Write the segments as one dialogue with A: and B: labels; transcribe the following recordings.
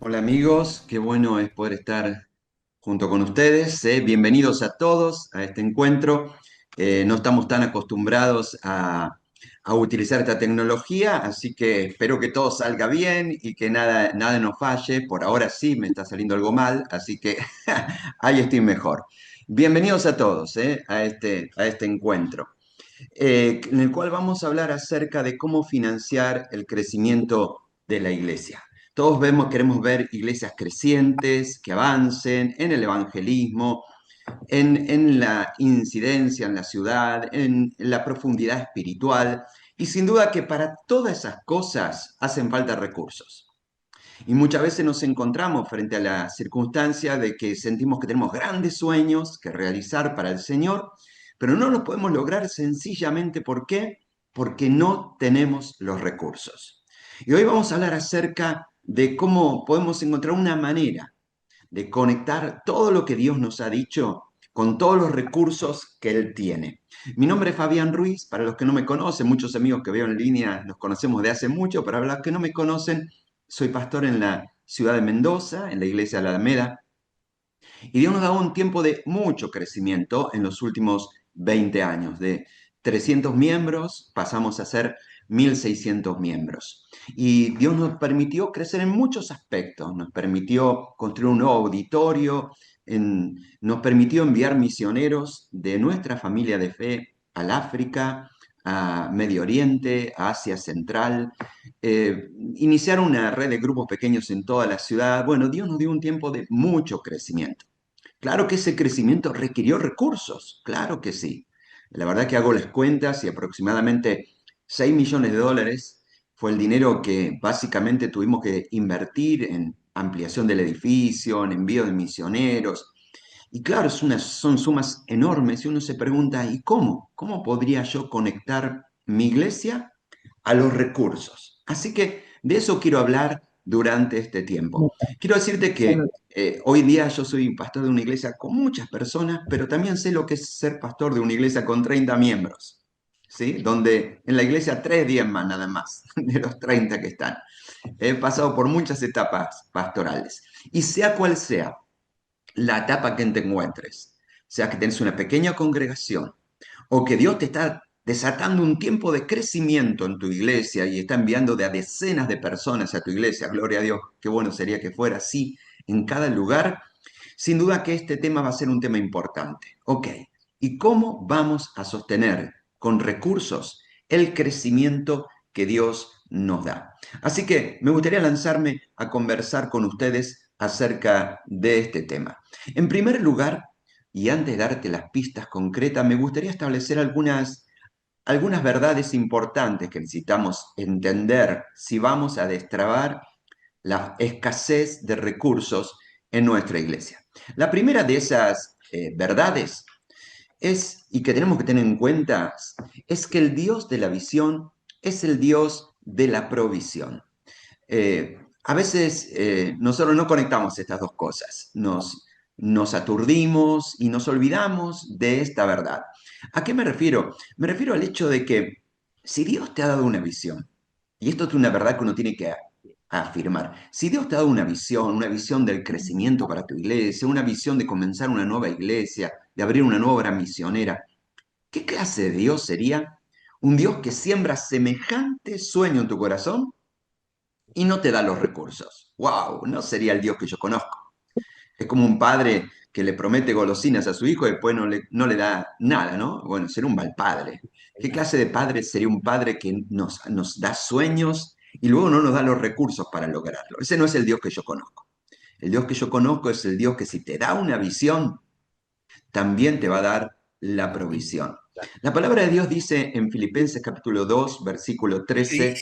A: Hola amigos, qué bueno es poder estar junto con ustedes. Bienvenidos a todos a este encuentro. No estamos tan acostumbrados a utilizar esta tecnología, así que espero que todo salga bien y que nada nos falle. Por ahora sí me está saliendo algo mal, así que ahí estoy mejor. Bienvenidos a todos, a este encuentro, en el cual vamos a hablar acerca de cómo financiar el crecimiento de la iglesia. Todos queremos ver iglesias crecientes, que avancen en el evangelismo, en la incidencia en la ciudad, en la profundidad espiritual, y sin duda que para todas esas cosas hacen falta recursos. Y muchas veces nos encontramos frente a la circunstancia de que sentimos que tenemos grandes sueños que realizar para el Señor, pero no los podemos lograr sencillamente ¿por qué? Porque no tenemos los recursos. Y hoy vamos a hablar acerca de cómo podemos encontrar una manera de conectar todo lo que Dios nos ha dicho con todos los recursos que Él tiene. Mi nombre es Fabián Ruiz, para los que no me conocen, muchos amigos que veo en línea nos conocemos de hace mucho, pero para los que no me conocen, soy pastor en la ciudad de Mendoza, en la iglesia de la Alameda, y Dios nos ha dado un tiempo de mucho crecimiento en los últimos 20 años. De 300 miembros pasamos a ser 1.600 miembros. Y Dios nos permitió crecer en muchos aspectos. Nos permitió construir un nuevo auditorio, nos permitió enviar misioneros de nuestra familia de fe al África, a Medio Oriente, a Asia Central, iniciar una red de grupos pequeños en toda la ciudad. Bueno, Dios nos dio un tiempo de mucho crecimiento. Claro que ese crecimiento requirió recursos, claro que sí. La verdad que hago las cuentas y aproximadamente 6 millones de dólares fue el dinero que básicamente tuvimos que invertir en ampliación del edificio, en envío de misioneros. Y claro, son sumas enormes y uno se pregunta, ¿y cómo? ¿Cómo podría yo conectar mi iglesia a los recursos? Así que de eso quiero hablar durante este tiempo. Quiero decirte que hoy día yo soy pastor de una iglesia con muchas personas, pero también sé lo que es ser pastor de una iglesia con 30 miembros, ¿sí? Donde en la iglesia 3 diezman nada más de los 30 que están. He pasado por muchas etapas pastorales. Y sea cual sea la etapa que te encuentres, sea que tenés una pequeña congregación o que Dios te está desatando un tiempo de crecimiento en tu iglesia y está enviando de a decenas de personas a tu iglesia, gloria a Dios, qué bueno sería que fuera así en cada lugar, sin duda que este tema va a ser un tema importante. Ok, ¿y cómo vamos a sostener con recursos el crecimiento que Dios nos da? Así que me gustaría lanzarme a conversar con ustedes acerca de este tema. En primer lugar, y antes de darte las pistas concretas, me gustaría establecer algunas verdades importantes que necesitamos entender si vamos a destrabar la escasez de recursos en nuestra iglesia. La primera de esas verdades y que tenemos que tener en cuenta, es que el Dios de la visión es el Dios de la provisión. A veces nosotros no conectamos estas dos cosas, nos aturdimos y nos olvidamos de esta verdad. ¿A qué me refiero? Me refiero al hecho de que si Dios te ha dado una visión, y esto es una verdad que uno tiene que afirmar, si Dios te ha dado una visión del crecimiento para tu iglesia, una visión de comenzar una nueva iglesia, de abrir una nueva obra misionera, ¿qué clase de Dios sería? Un Dios que siembra semejante sueño en tu corazón y no te da los recursos. ¡Wow! No sería el Dios que yo conozco. Es como un padre que le promete golosinas a su hijo y después no le da nada, ¿no? Bueno, sería un mal padre. ¿Qué clase de padre sería un padre que nos da sueños y luego no nos da los recursos para lograrlo? Ese no es el Dios que yo conozco. El Dios que yo conozco es el Dios que si te da una visión, también te va a dar la provisión. La palabra de Dios dice en Filipenses capítulo 2, versículo 13,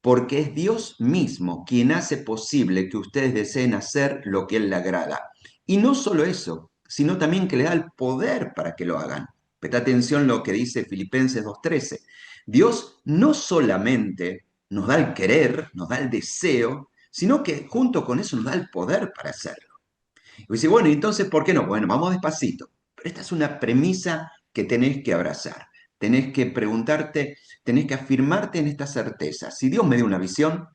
A: porque es Dios mismo quien hace posible que ustedes deseen hacer lo que Él le agrada. Y no solo eso, sino también que le da el poder para que lo hagan. Presta atención a lo que dice Filipenses 2:13. Dios no solamente nos da el querer, nos da el deseo, sino que junto con eso nos da el poder para hacerlo. Y dice, bueno, entonces, ¿por qué no? Bueno, vamos despacito. Pero esta es una premisa que tenés que abrazar. Tenés que preguntarte, tenés que afirmarte en esta certeza. Si Dios me dio una visión,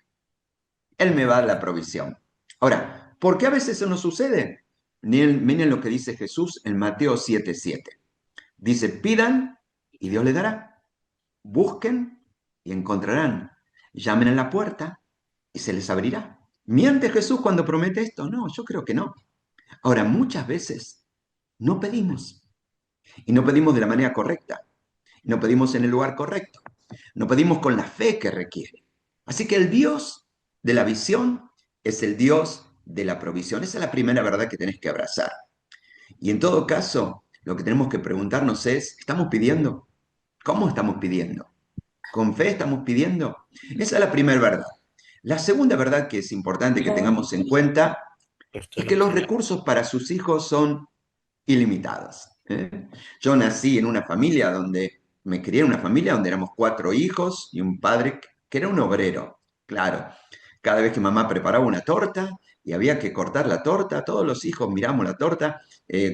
A: Él me va a dar la provisión. Ahora, ¿por qué a veces eso no sucede? Miren lo que dice Jesús en Mateo 7:7. Dice, pidan y Dios les dará. Busquen y encontrarán. Llamen a la puerta y se les abrirá. ¿Miente Jesús cuando promete esto? No, yo creo que no. Ahora, muchas veces no pedimos. Y no pedimos de la manera correcta. No pedimos en el lugar correcto. No pedimos con la fe que requiere. Así que el Dios de la visión es el Dios de la provisión. Esa es la primera verdad que tenés que abrazar. Y en todo caso, lo que tenemos que preguntarnos es, ¿estamos pidiendo? ¿Cómo estamos pidiendo? ¿Con fe estamos pidiendo? Esa es la primera verdad. La segunda verdad que es importante que tengamos en cuenta
B: Esto
A: es
B: es
A: que
B: lo
A: los
B: primero.
A: recursos para sus hijos son ilimitados. Yo nací en una familia donde, me crié en una familia donde éramos cuatro hijos y un padre que era un obrero. Claro, cada vez que mamá preparaba una torta y había que cortar la torta, todos los hijos miramos la torta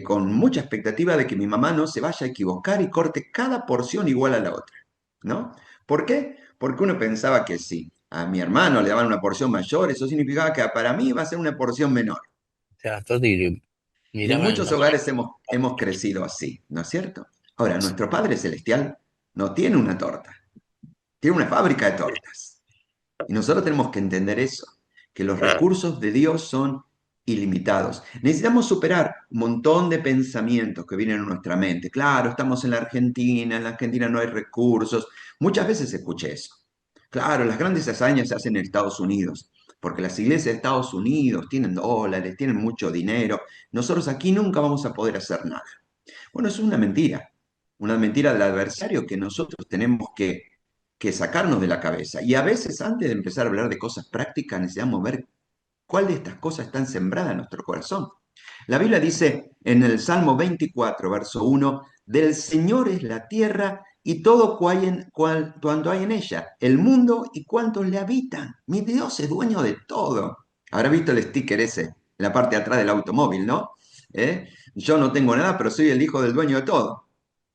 A: con mucha expectativa de que mi mamá no se vaya a equivocar y corte cada porción igual a la otra, ¿no? ¿Por qué? Porque uno pensaba que si a mi hermano le daban una porción mayor, eso significaba que para mí iba a ser una porción menor.
B: O sea, esto digo,
A: Y en
B: mírame el
A: muchos
B: tamaño.
A: hogares hemos crecido así, ¿no es cierto? Ahora, nuestro Padre Celestial no tiene una torta, tiene una fábrica de tortas. Y nosotros tenemos que entender eso, que los recursos de Dios son ilimitados. Necesitamos superar un montón de pensamientos que vienen a nuestra mente. Claro, estamos en la Argentina no hay recursos. Muchas veces escuché eso. Claro, las grandes hazañas se hacen en Estados Unidos, porque las iglesias de Estados Unidos tienen dólares, tienen mucho dinero. Nosotros aquí nunca vamos a poder hacer nada. Bueno, es una mentira del adversario que nosotros tenemos que sacarnos de la cabeza. Y a veces antes de empezar a hablar de cosas prácticas necesitamos ver cuál de estas cosas están sembradas en nuestro corazón. La Biblia dice en el Salmo 24, verso 1, del Señor es la tierra y todo cuanto hay en ella, el mundo y cuantos le habitan. Mi Dios es dueño de todo. Habrá visto el sticker ese en la parte de atrás del automóvil, ¿no? Yo no tengo nada, pero soy el hijo del dueño de todo.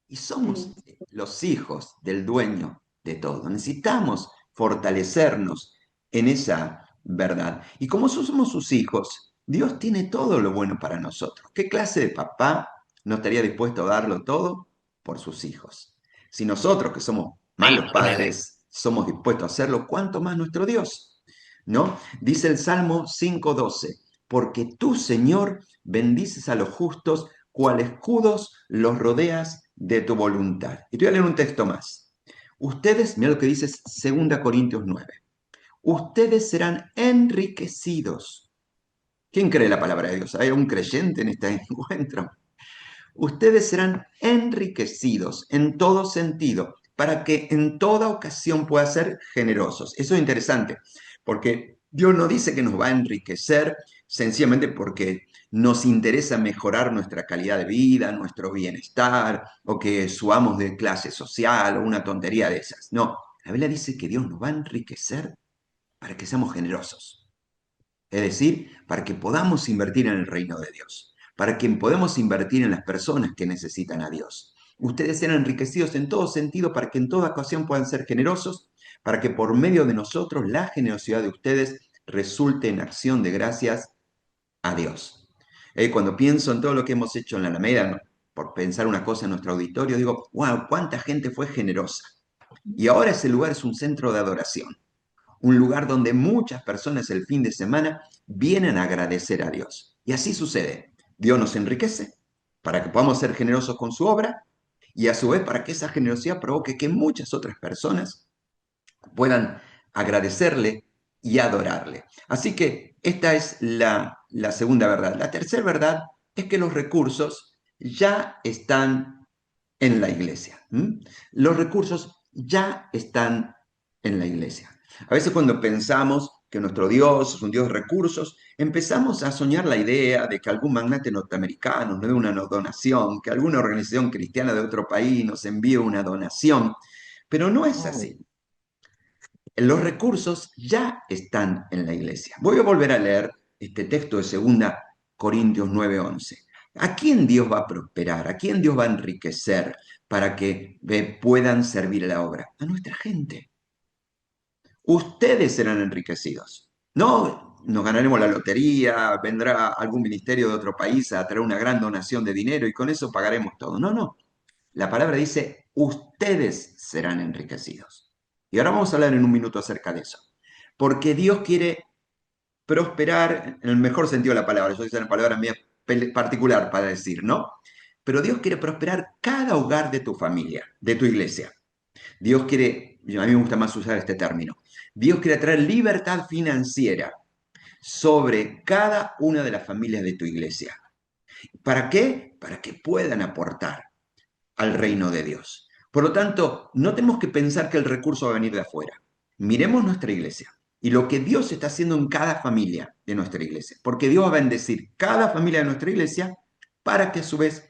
A: Y somos los hijos del dueño de todo. Necesitamos fortalecernos en esa verdad. Y como somos sus hijos, Dios tiene todo lo bueno para nosotros. ¿Qué clase de papá no estaría dispuesto a darlo todo por sus hijos? Si nosotros, que somos malos padres, somos dispuestos a hacerlo, ¿cuánto más nuestro Dios? ¿No? Dice el Salmo 5:12, porque tú, Señor, bendices a los justos, cual escudos los rodeas de tu voluntad. Y te voy a leer un texto más. Ustedes, mira lo que dice 2 Corintios 9, ustedes serán enriquecidos. ¿Quién cree la palabra de Dios? ¿Hay un creyente en este encuentro? Ustedes serán enriquecidos en todo sentido, para que en toda ocasión puedan ser generosos. Eso es interesante, porque Dios no dice que nos va a enriquecer sencillamente porque nos interesa mejorar nuestra calidad de vida, nuestro bienestar, o que subamos de clase social o una tontería de esas. No, la Biblia dice que Dios nos va a enriquecer para que seamos generosos. Es decir, para que podamos invertir en el reino de Dios, para que podamos invertir en las personas que necesitan a Dios. Ustedes serán enriquecidos en todo sentido para que en toda ocasión puedan ser generosos, para que por medio de nosotros la generosidad de ustedes resulte en acción de gracias a Dios. Cuando pienso en todo lo que hemos hecho en la Alameda, ¿no? Por pensar una cosa en nuestro auditorio, digo, wow, cuánta gente fue generosa. Y ahora ese lugar es un centro de adoración, un lugar donde muchas personas el fin de semana vienen a agradecer a Dios. Y así sucede. Dios nos enriquece para que podamos ser generosos con su obra y a su vez para que esa generosidad provoque que muchas otras personas puedan agradecerle y adorarle. Así que esta es la segunda verdad. La tercera verdad es que los recursos ya están en la iglesia. Los recursos ya están en la iglesia. A veces cuando pensamos que nuestro Dios es un Dios de recursos, empezamos a soñar la idea de que algún magnate norteamericano nos dé una donación, que alguna organización cristiana de otro país nos envíe una donación, pero no es así. Los recursos ya están en la iglesia. Voy a volver a leer este texto de 2 Corintios 9:11. ¿A quién Dios va a prosperar? ¿A quién Dios va a enriquecer para que puedan servir a la obra? A nuestra gente. Ustedes serán enriquecidos. No, nos ganaremos la lotería, vendrá algún ministerio de otro país a traer una gran donación de dinero y con eso pagaremos todo. No, no. La palabra dice, ustedes serán enriquecidos. Y ahora vamos a hablar en un minuto acerca de eso. Porque Dios quiere prosperar en el mejor sentido de la palabra. Yo hice una palabra mía particular para decir, ¿no? Pero Dios quiere prosperar cada hogar de tu familia, de tu iglesia. Dios quiere, a mí me gusta más usar este término, Dios quiere traer libertad financiera sobre cada una de las familias de tu iglesia. ¿Para qué? Para que puedan aportar al reino de Dios. Por lo tanto, no tenemos que pensar que el recurso va a venir de afuera. Miremos nuestra iglesia y lo que Dios está haciendo en cada familia de nuestra iglesia, porque Dios va a bendecir cada familia de nuestra iglesia para que a su vez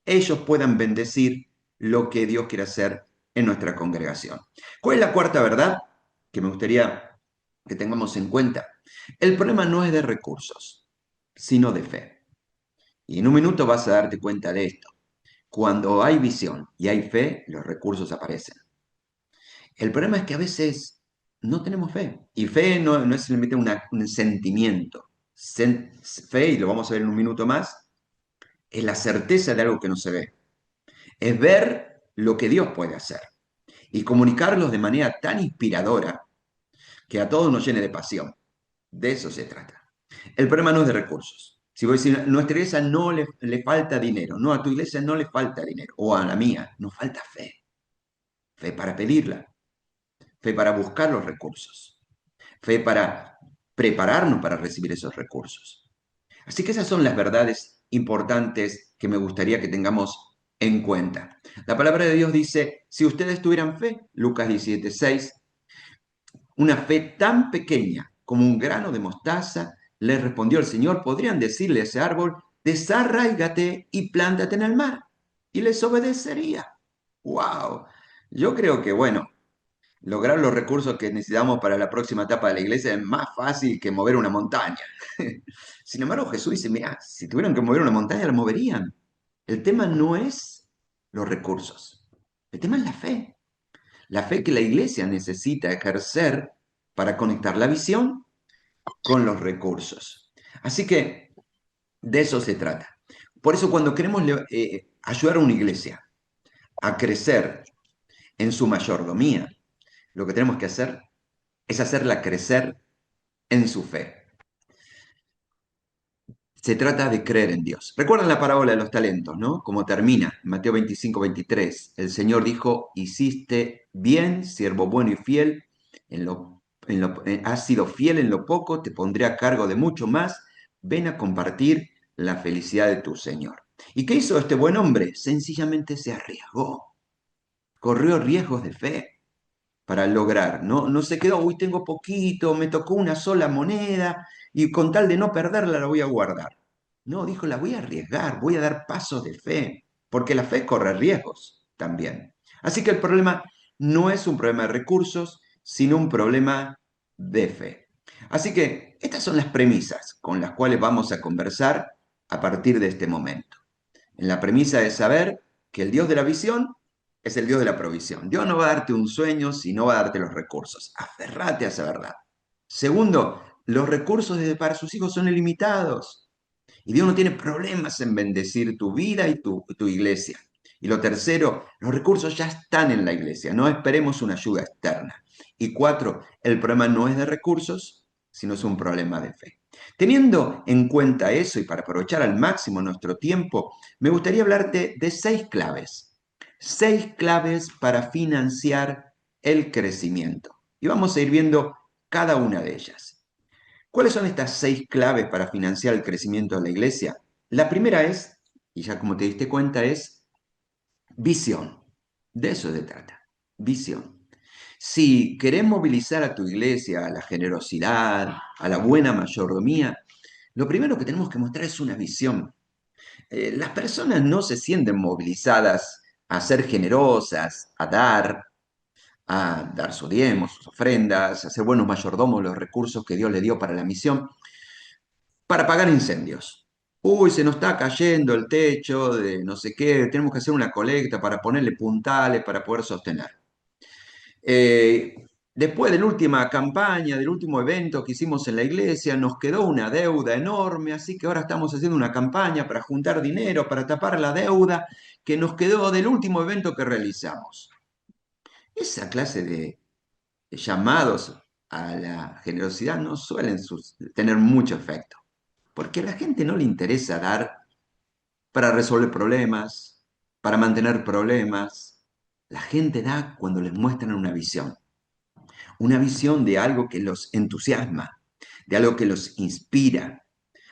A: ellos puedan bendecir lo que Dios quiere hacer en nuestra congregación. ¿Cuál es la cuarta verdad que me gustaría que tengamos en cuenta? El problema no es de recursos, sino de fe. Y en un minuto vas a darte cuenta de esto. Cuando hay visión y hay fe, los recursos aparecen. El problema es que a veces no tenemos fe. Y fe no es simplemente un sentimiento. Fe, y lo vamos a ver en un minuto más, es la certeza de algo que no se ve. Es ver lo que Dios puede hacer y comunicarlos de manera tan inspiradora que a todos nos llene de pasión. De eso se trata. El problema no es de recursos. Si voy a decir, nuestra iglesia no le falta dinero, no, a tu iglesia no le falta dinero, o a la mía, nos falta fe. Fe para pedirla, fe para buscar los recursos, fe para prepararnos para recibir esos recursos. Así que esas son las verdades importantes que me gustaría que tengamos en cuenta. La palabra de Dios dice, si ustedes tuvieran fe, Lucas 17:6, una fe tan pequeña como un grano de mostaza, les respondió el Señor, podrían decirle a ese árbol, desarráigate y plántate en el mar, y les obedecería. ¡Wow! Yo creo que, bueno, lograr los recursos que necesitamos para la próxima etapa de la iglesia es más fácil que mover una montaña. Sin embargo, Jesús dice, mira, si tuvieran que mover una montaña, la moverían. El tema no es los recursos, el tema es la fe que la iglesia necesita ejercer para conectar la visión con los recursos. Así que de eso se trata. Por eso cuando queremos ayudar a una iglesia a crecer en su mayordomía, lo que tenemos que hacer es hacerla crecer en su fe. Se trata de creer en Dios. Recuerdan la parábola de los talentos, ¿no? Como termina, Mateo 25:23. El Señor dijo, hiciste bien, siervo bueno y fiel, has sido fiel en lo poco, te pondré a cargo de mucho más, ven a compartir la felicidad de tu Señor. ¿Y qué hizo este buen hombre? Sencillamente se arriesgó, corrió riesgos de fe para lograr, no se quedó, uy, tengo poquito, me tocó una sola moneda y con tal de no perderla la voy a guardar. No, dijo, la voy a arriesgar, voy a dar pasos de fe, porque la fe corre riesgos también. Así que el problema no es un problema de recursos, sino un problema de fe. Así que estas son las premisas con las cuales vamos a conversar a partir de este momento. En la premisa de saber que el Dios de la visión es el Dios de la provisión. Dios no va a darte un sueño si no va a darte los recursos. Aferrate a esa verdad. Segundo, los recursos para sus hijos son ilimitados. Y Dios no tiene problemas en bendecir tu vida y tu iglesia. Y lo tercero, los recursos ya están en la iglesia. No esperemos una ayuda externa. Y cuatro, el problema no es de recursos, sino es un problema de fe. Teniendo en cuenta eso y para aprovechar al máximo nuestro tiempo, me gustaría hablarte de 6 claves. 6 claves para financiar el crecimiento. Y vamos a ir viendo cada una de ellas. ¿Cuáles son estas 6 claves para financiar el crecimiento de la iglesia? La primera es, y ya como te diste cuenta, es visión. De eso se trata, visión. Si querés movilizar a tu iglesia a la generosidad, a la buena mayordomía, lo primero que tenemos que mostrar es una visión. Las personas no se sienten movilizadas a ser generosas, a dar su diezmo, sus ofrendas, a ser buenos mayordomos de los recursos que Dios le dio para la misión, para apagar incendios. Uy, se nos está cayendo el techo de no sé qué, tenemos que hacer una colecta para ponerle puntales para poder sostener. Eh, después de la última campaña, del último evento que hicimos en la iglesia, nos quedó una deuda enorme, así que ahora estamos haciendo una campaña para juntar dinero, para tapar la deuda que nos quedó del último evento que realizamos. Esa clase de llamados a la generosidad no suelen tener mucho efecto, porque a la gente no le interesa dar para resolver problemas, para mantener problemas. La gente da cuando les muestran una visión de algo que los entusiasma, de algo que los inspira.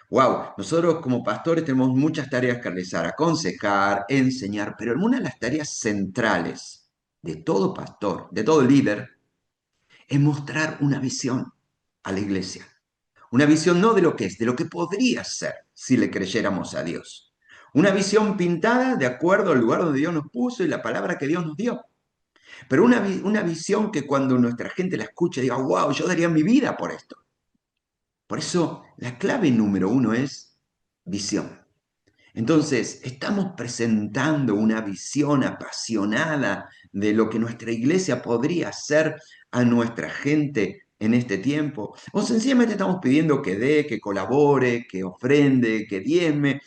A: Wow, nosotros como pastores tenemos muchas tareas que realizar, aconsejar, enseñar, pero una de las tareas centrales de todo pastor, de todo líder, es mostrar una visión a la iglesia. Una visión no de lo que es, de lo que podría ser si le creyéramos a Dios. Una visión pintada de acuerdo al lugar donde Dios nos puso y la palabra que Dios nos dio. Pero una visión que cuando nuestra gente la escuche diga, wow, yo daría mi vida por esto. Por eso la clave número uno es visión. Entonces, estamos presentando una visión apasionada de lo que nuestra iglesia podría hacer a nuestra gente en este tiempo. O sencillamente estamos pidiendo que dé, que colabore, que ofrende, que diezme,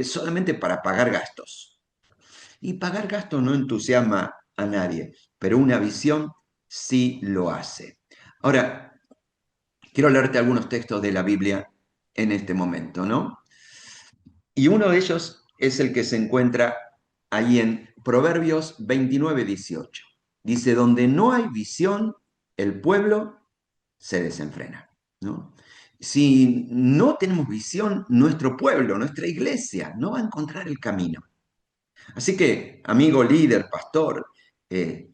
A: solamente para pagar gastos. Y pagar gastos no entusiasma a nadie, pero una visión sí lo hace. Ahora, quiero leerte algunos textos de la Biblia en este momento, ¿no? Y uno de ellos es el que se encuentra ahí en Proverbios 29:18. Dice, donde no hay visión, el pueblo se desenfrena, ¿no? Si no tenemos visión, nuestro pueblo, nuestra iglesia, no va a encontrar el camino. Así que, amigo líder, pastor,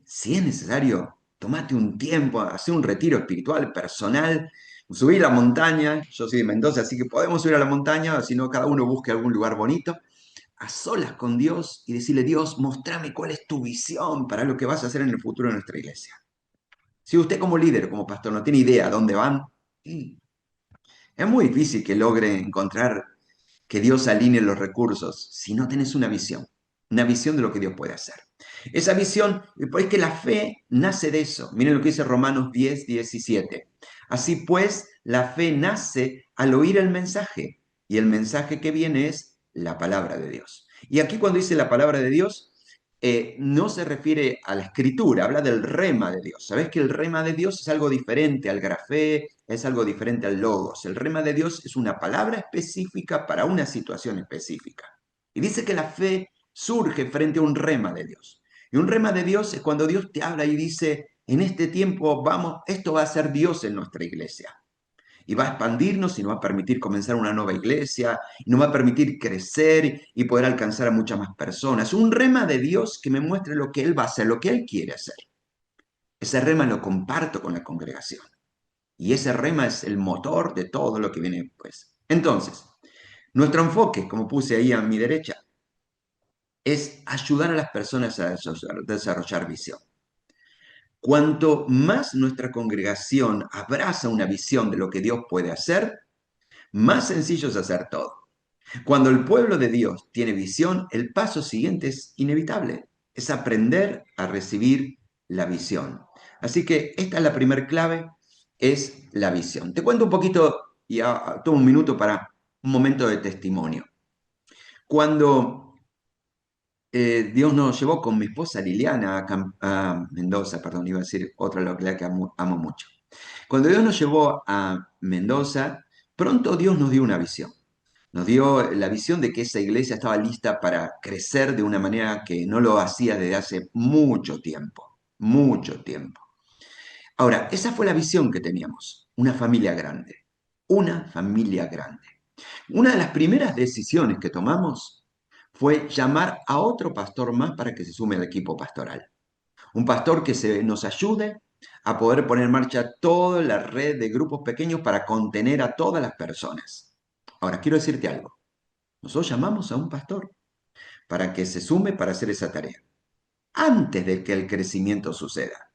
A: si es necesario, tomate un tiempo, hacer un retiro espiritual, personal, subir la montaña. Yo soy de Mendoza, así que podemos subir a la montaña, si no, cada uno busque algún lugar bonito, a solas con Dios y decirle, Dios, mostrame cuál es tu visión para lo que vas a hacer en el futuro de nuestra iglesia. Si usted como líder, como pastor, no tiene idea a dónde van, es muy difícil que logre encontrar que Dios alinee los recursos si no tenés una visión de lo que Dios puede hacer. Esa visión, es que la fe nace de eso. Miren lo que dice Romanos 10:17. Así pues, la fe nace al oír el mensaje, y el mensaje que viene es la palabra de Dios. Y aquí cuando dice la palabra de Dios, no se refiere a la escritura, habla del rema de Dios. ¿Sabés que el rema de Dios es algo diferente al grafé, es algo diferente al logos? El rema de Dios es una palabra específica para una situación específica. Y dice que la fe surge frente a un rema de Dios. Y un rema de Dios es cuando Dios te habla y dice, en este tiempo vamos, esto va a ser Dios en nuestra iglesia y va a expandirnos y nos va a permitir comenzar una nueva iglesia, y nos va a permitir crecer y poder alcanzar a muchas más personas. Un rema de Dios que me muestre lo que Él va a hacer, lo que Él quiere hacer. Ese rema lo comparto con la congregación. Y ese rema es el motor de todo lo que viene después. Entonces, nuestro enfoque, como puse ahí a mi derecha, es ayudar a las personas a desarrollar visión. Cuanto más nuestra congregación abraza una visión de lo que Dios puede hacer, más sencillo es hacer todo. Cuando el pueblo de Dios tiene visión, el paso siguiente es inevitable, es aprender a recibir la visión. Así que esta es la primera clave, es la visión. Te cuento un poquito y tomo un minuto para un momento de testimonio. Cuando Dios nos llevó con mi esposa Liliana a Mendoza, perdón, iba a decir otra localidad que amo mucho. Cuando Dios nos llevó a Mendoza, pronto Dios nos dio una visión. Nos dio la visión de que esa iglesia estaba lista para crecer de una manera que no lo hacía desde hace mucho tiempo, mucho tiempo. Ahora, esa fue la visión que teníamos, una familia grande, una familia grande. Una de las primeras decisiones que tomamos fue llamar a otro pastor más para que se sume al equipo pastoral. Un pastor que nos ayude a poder poner en marcha toda la red de grupos pequeños para contener a todas las personas. Ahora, quiero decirte algo. Nosotros llamamos a un pastor para que se sume para hacer esa tarea, antes de que el crecimiento suceda.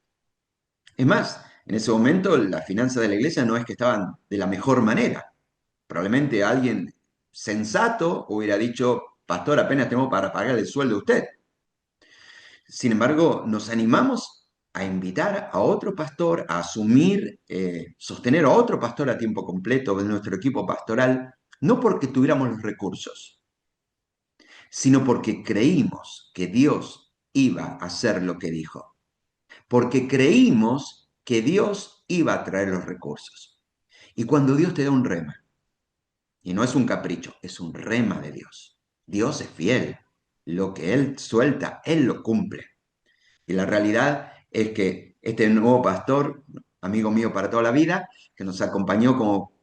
A: Es más, en ese momento las finanzas de la iglesia no es que estaban de la mejor manera. Probablemente alguien sensato hubiera dicho, pastor, apenas tenemos para pagar el sueldo a usted. Sin embargo, nos animamos a invitar a otro pastor a asumir, sostener a otro pastor a tiempo completo de nuestro equipo pastoral, no porque tuviéramos los recursos, sino porque creímos que Dios iba a hacer lo que dijo, porque creímos que Dios iba a traer los recursos. Y cuando Dios te da un rema, y no es un capricho, es un rema de Dios. Dios es fiel. Lo que Él suelta, Él lo cumple. Y la realidad es que este nuevo pastor, amigo mío para toda la vida, que nos acompañó como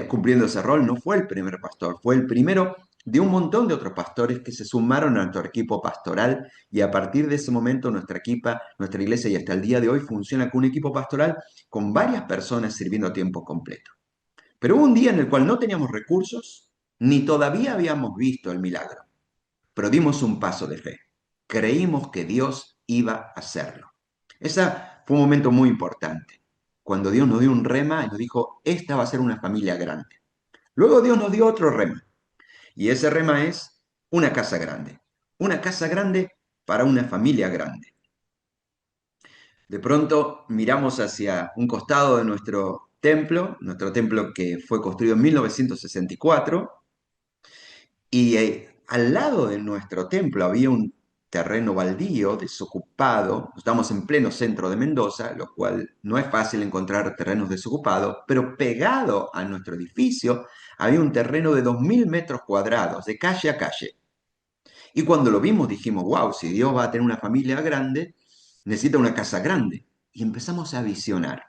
A: cumpliendo ese rol, no fue el primer pastor, fue el primero de un montón de otros pastores que se sumaron a nuestro equipo pastoral y a partir de ese momento nuestra iglesia y hasta el día de hoy funciona con un equipo pastoral con varias personas sirviendo a tiempo completo. Pero hubo un día en el cual no teníamos recursos, ni todavía habíamos visto el milagro, pero dimos un paso de fe. Creímos que Dios iba a hacerlo. Ese fue un momento muy importante, cuando Dios nos dio un rema y nos dijo, esta va a ser una familia grande. Luego Dios nos dio otro rema, y ese rema es una casa grande para una familia grande. De pronto miramos hacia un costado de nuestro templo que fue construido en 1964, y al lado de nuestro templo había un terreno baldío, desocupado. Estamos en pleno centro de Mendoza, lo cual no es fácil encontrar terrenos desocupados, pero pegado a nuestro edificio había un terreno de 2.000 metros cuadrados, de calle a calle. Y cuando lo vimos dijimos, wow, si Dios va a tener una familia grande, necesita una casa grande. Y empezamos a visionar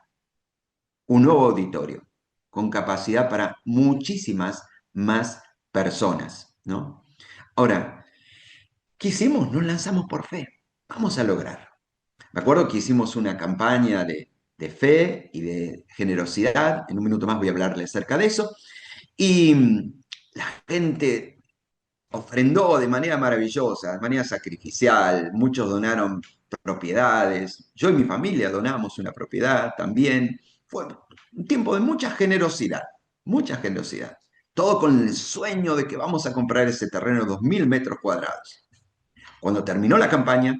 A: un nuevo auditorio con capacidad para muchísimas más personas, ¿no? Ahora, ¿qué hicimos? Nos lanzamos por fe. Vamos a lograr. Me acuerdo que hicimos una campaña de fe y de generosidad. En un minuto más voy a hablarle acerca de eso. Y la gente ofrendó de manera maravillosa, de manera sacrificial. Muchos donaron propiedades. Yo y mi familia donamos una propiedad también. Fue un tiempo de mucha generosidad, mucha generosidad. Todo con el sueño de que vamos a comprar ese terreno de 2.000 metros cuadrados. Cuando terminó la campaña,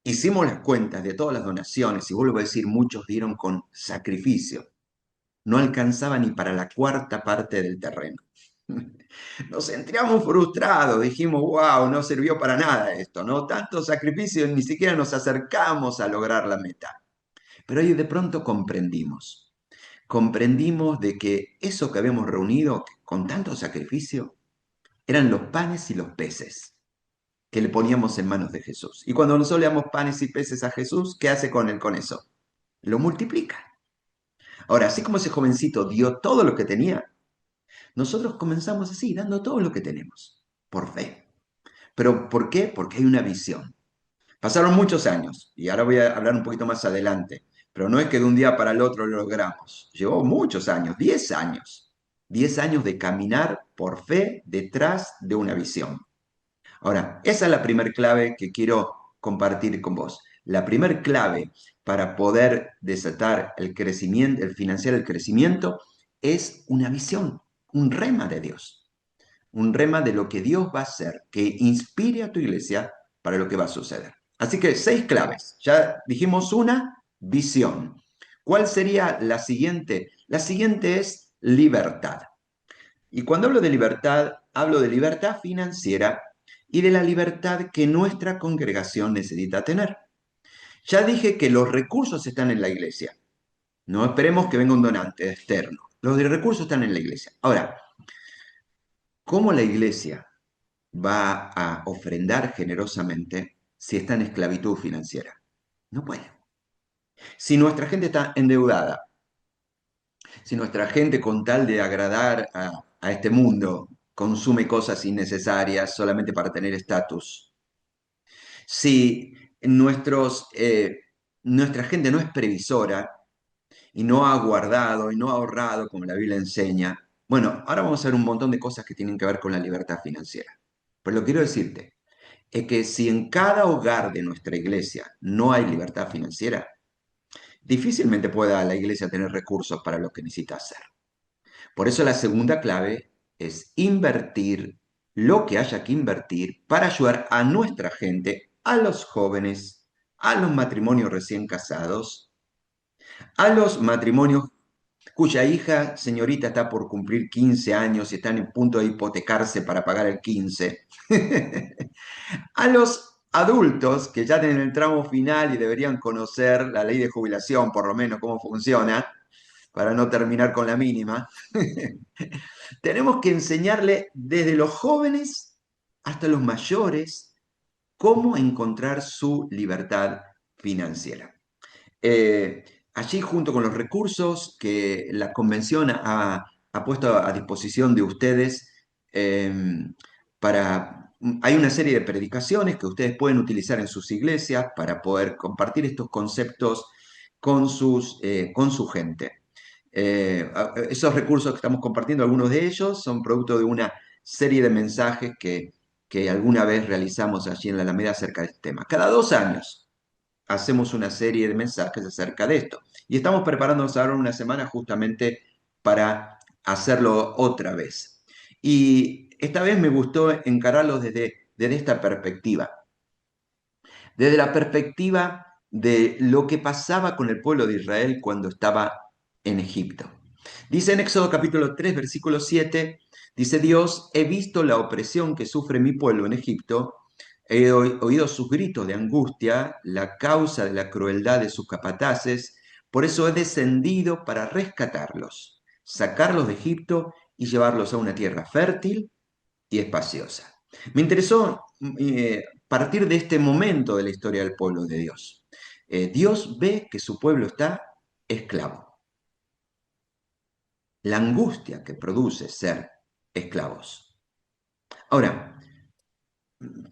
A: hicimos las cuentas de todas las donaciones y vuelvo a decir, muchos dieron con sacrificio. No alcanzaba ni para la cuarta parte del terreno. Nos sentíamos frustrados, dijimos, wow, no sirvió para nada esto, ¿no? Tanto sacrificio, ni siquiera nos acercamos a lograr la meta. Pero ahí de pronto comprendimos de que eso que habíamos reunido con tanto sacrificio eran los panes y los peces que le poníamos en manos de Jesús. Y cuando nosotros le damos panes y peces a Jesús, ¿qué hace con él con eso? Lo multiplica. Ahora, así como ese jovencito dio todo lo que tenía, nosotros comenzamos así, dando todo lo que tenemos, por fe. ¿Pero por qué? Porque hay una visión. Pasaron muchos años, y ahora voy a hablar un poquito más adelante, pero no es que de un día para el otro lo logramos. Llevó muchos años, 10 años. 10 años de caminar por fe detrás de una visión. Ahora, esa es la primer clave que quiero compartir con vos. La primer clave para poder desatar el crecimiento, el financiar el crecimiento, es una visión, un rema de Dios, un rema de lo que Dios va a hacer, que inspire a tu iglesia para lo que va a suceder. Así que 6 claves. Ya dijimos una, visión. ¿Cuál sería la siguiente? La siguiente es libertad. Y cuando hablo de libertad financiera y de la libertad que nuestra congregación necesita tener. Ya dije que los recursos están en la iglesia. No esperemos que venga un donante externo. Los recursos están en la iglesia. Ahora, ¿cómo la iglesia va a ofrendar generosamente si está en esclavitud financiera? No puede. Si nuestra gente está endeudada, si nuestra gente con tal de agradar a este mundo consume cosas innecesarias solamente para tener estatus, si nuestra gente no es previsora y no ha guardado y no ha ahorrado como la Biblia enseña, bueno, ahora vamos a ver un montón de cosas que tienen que ver con la libertad financiera. Pero lo que quiero decirte es que si en cada hogar de nuestra iglesia no hay libertad financiera, difícilmente pueda la iglesia tener recursos para lo que necesita hacer. Por eso la segunda clave es invertir lo que haya que invertir para ayudar a nuestra gente, a los jóvenes, a los matrimonios recién casados, a los matrimonios cuya hija, señorita, está por cumplir 15 años y están en punto de hipotecarse para pagar el 15, a los adultos que ya tienen el tramo final y deberían conocer la ley de jubilación, por lo menos cómo funciona, para no terminar con la mínima. Tenemos que enseñarle desde los jóvenes hasta los mayores cómo encontrar su libertad financiera. Eh, Allí, junto con los recursos que la convención ha puesto a disposición de ustedes, eh, hay una serie de predicaciones que ustedes pueden utilizar en sus iglesias para poder compartir estos conceptos con su gente. Esos recursos que estamos compartiendo, algunos de ellos son producto de una serie de mensajes que alguna vez realizamos allí en la Alameda acerca de este tema. Cada 2 años hacemos una serie de mensajes acerca de esto. Y estamos preparándonos ahora una semana justamente para hacerlo otra vez. Y esta vez me gustó encararlo desde esta perspectiva, desde la perspectiva de lo que pasaba con el pueblo de Israel cuando estaba en Egipto. Dice en Éxodo capítulo 3, versículo 7, dice Dios, he visto la opresión que sufre mi pueblo en Egipto, he oído sus gritos de angustia, la causa de la crueldad de sus capataces, por eso he descendido para rescatarlos, sacarlos de Egipto y llevarlos a una tierra fértil y espaciosa. Me interesó partir de este momento de la historia del pueblo de Dios. Dios ve que su pueblo está esclavo. La angustia que produce ser esclavos. Ahora,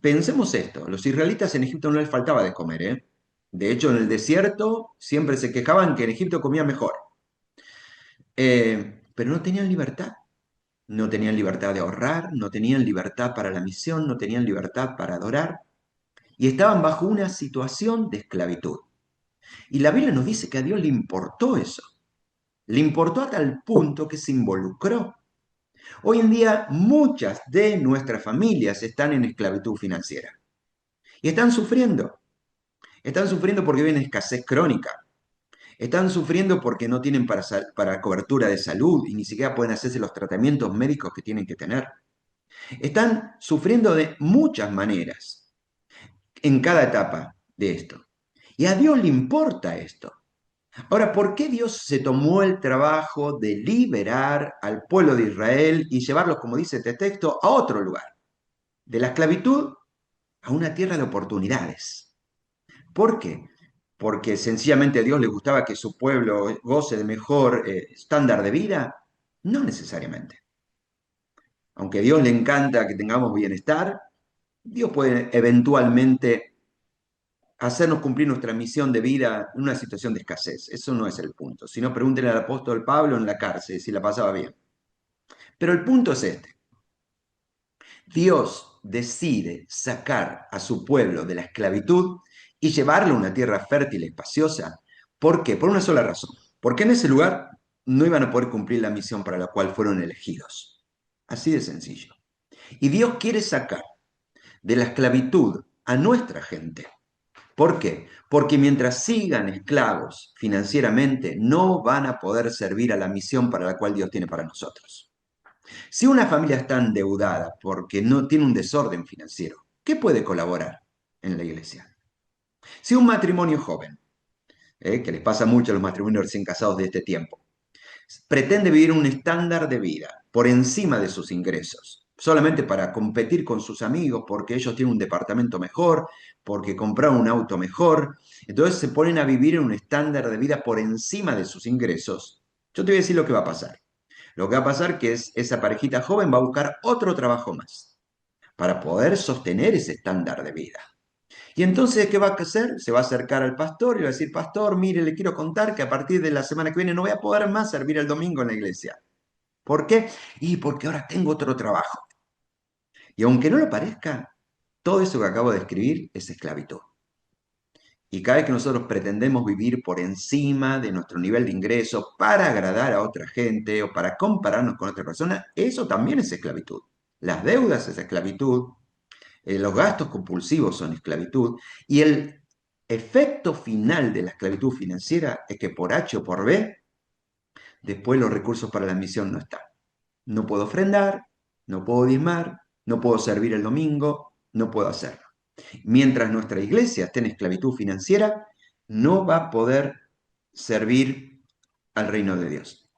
A: pensemos esto, los israelitas en Egipto no les faltaba de comer, ¿eh? De hecho, en el desierto siempre se quejaban que en Egipto comía mejor. Pero no tenían libertad. No tenían libertad de ahorrar, no tenían libertad para la misión, no tenían libertad para adorar. Y estaban bajo una situación de esclavitud. Y la Biblia nos dice que a Dios le importó eso. Le importó a tal punto que se involucró. Hoy en día muchas de nuestras familias están en esclavitud financiera. Y están sufriendo. Están sufriendo porque viven escasez crónica. Están sufriendo porque no tienen para cobertura de salud y ni siquiera pueden hacerse los tratamientos médicos que tienen que tener. Están sufriendo de muchas maneras en cada etapa de esto. Y a Dios le importa esto. Ahora, ¿por qué Dios se tomó el trabajo de liberar al pueblo de Israel y llevarlos, como dice este texto, a otro lugar? De la esclavitud a una tierra de oportunidades. ¿Por qué? Porque sencillamente a Dios le gustaba que su pueblo goce de mejor estándar de vida. No necesariamente. Aunque a Dios le encanta que tengamos bienestar, Dios puede eventualmente hacernos cumplir nuestra misión de vida en una situación de escasez. Eso no es el punto. Si no, pregúntenle al apóstol Pablo en la cárcel si la pasaba bien. Pero el punto es este. Dios decide sacar a su pueblo de la esclavitud y llevarlo a una tierra fértil y espaciosa. ¿Por qué? Por una sola razón. Porque en ese lugar no iban a poder cumplir la misión para la cual fueron elegidos. Así de sencillo. Y Dios quiere sacar de la esclavitud a nuestra gente. ¿Por qué? Porque mientras sigan esclavos financieramente, no van a poder servir a la misión para la cual Dios tiene para nosotros. Si una familia está endeudada porque no tiene un desorden financiero, ¿qué puede colaborar en la iglesia? Si un matrimonio joven, que les pasa mucho a los matrimonios recién casados de este tiempo, pretende vivir un estándar de vida por encima de sus ingresos, solamente para competir con sus amigos, porque ellos tienen un departamento mejor, porque compraron un auto mejor, entonces se ponen a vivir en un estándar de vida por encima de sus ingresos. Yo te voy a decir lo que va a pasar. Lo que va a pasar que es esa parejita joven va a buscar otro trabajo más para poder sostener ese estándar de vida. Y entonces, ¿qué va a hacer? Se va a acercar al pastor y le va a decir, pastor, mire, le quiero contar que a partir de la semana que viene no voy a poder más servir el domingo en la iglesia. ¿Por qué? Y porque ahora tengo otro trabajo. Y aunque no lo parezca, todo eso que acabo de escribir es esclavitud. Y cada vez que nosotros pretendemos vivir por encima de nuestro nivel de ingreso para agradar a otra gente o para compararnos con otra persona, eso también es esclavitud. Las deudas es esclavitud, los gastos compulsivos son esclavitud y el efecto final de la esclavitud financiera es que por H o por B, después los recursos para la misión no están. No puedo ofrendar, no puedo diezmar, no puedo servir el domingo, no puedo hacerlo. Mientras nuestra iglesia esté en esclavitud financiera, no va a poder servir al reino de Dios.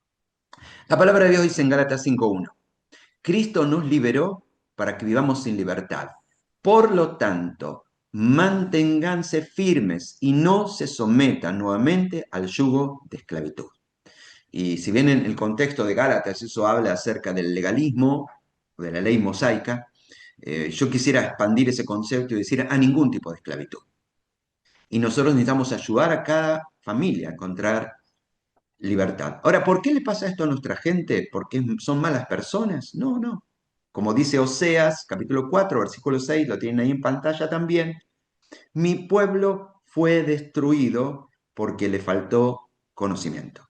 A: La palabra de Dios dice en Gálatas 5:1, Cristo nos liberó para que vivamos sin libertad. Por lo tanto, manténganse firmes y no se sometan nuevamente al yugo de esclavitud. Y si bien en el contexto de Gálatas eso habla acerca del legalismo, de la ley mosaica, yo quisiera expandir ese concepto y decir a ningún tipo de esclavitud. Y nosotros necesitamos ayudar a cada familia a encontrar libertad. Ahora, ¿por qué le pasa esto a nuestra gente? ¿Porque son malas personas? No, no. Como dice Oseas, capítulo 4, versículo 6, lo tienen ahí en pantalla también. Mi pueblo fue destruido porque le faltó conocimiento.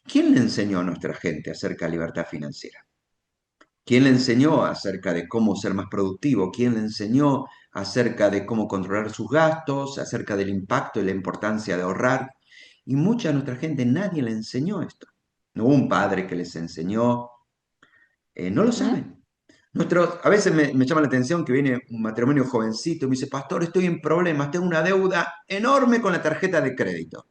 A: ¿Quién le enseñó a nuestra gente acerca de libertad financiera? ¿Quién le enseñó acerca de cómo ser más productivo? ¿Quién le enseñó acerca de cómo controlar sus gastos, acerca del impacto y la importancia de ahorrar? Y mucha de nuestra gente, nadie le enseñó esto. No hubo un padre que les enseñó, no lo
B: ¿Mm?
A: saben. A veces me llama la atención que viene un matrimonio jovencito y me dice, pastor, estoy en problemas, tengo una deuda enorme con la tarjeta de crédito.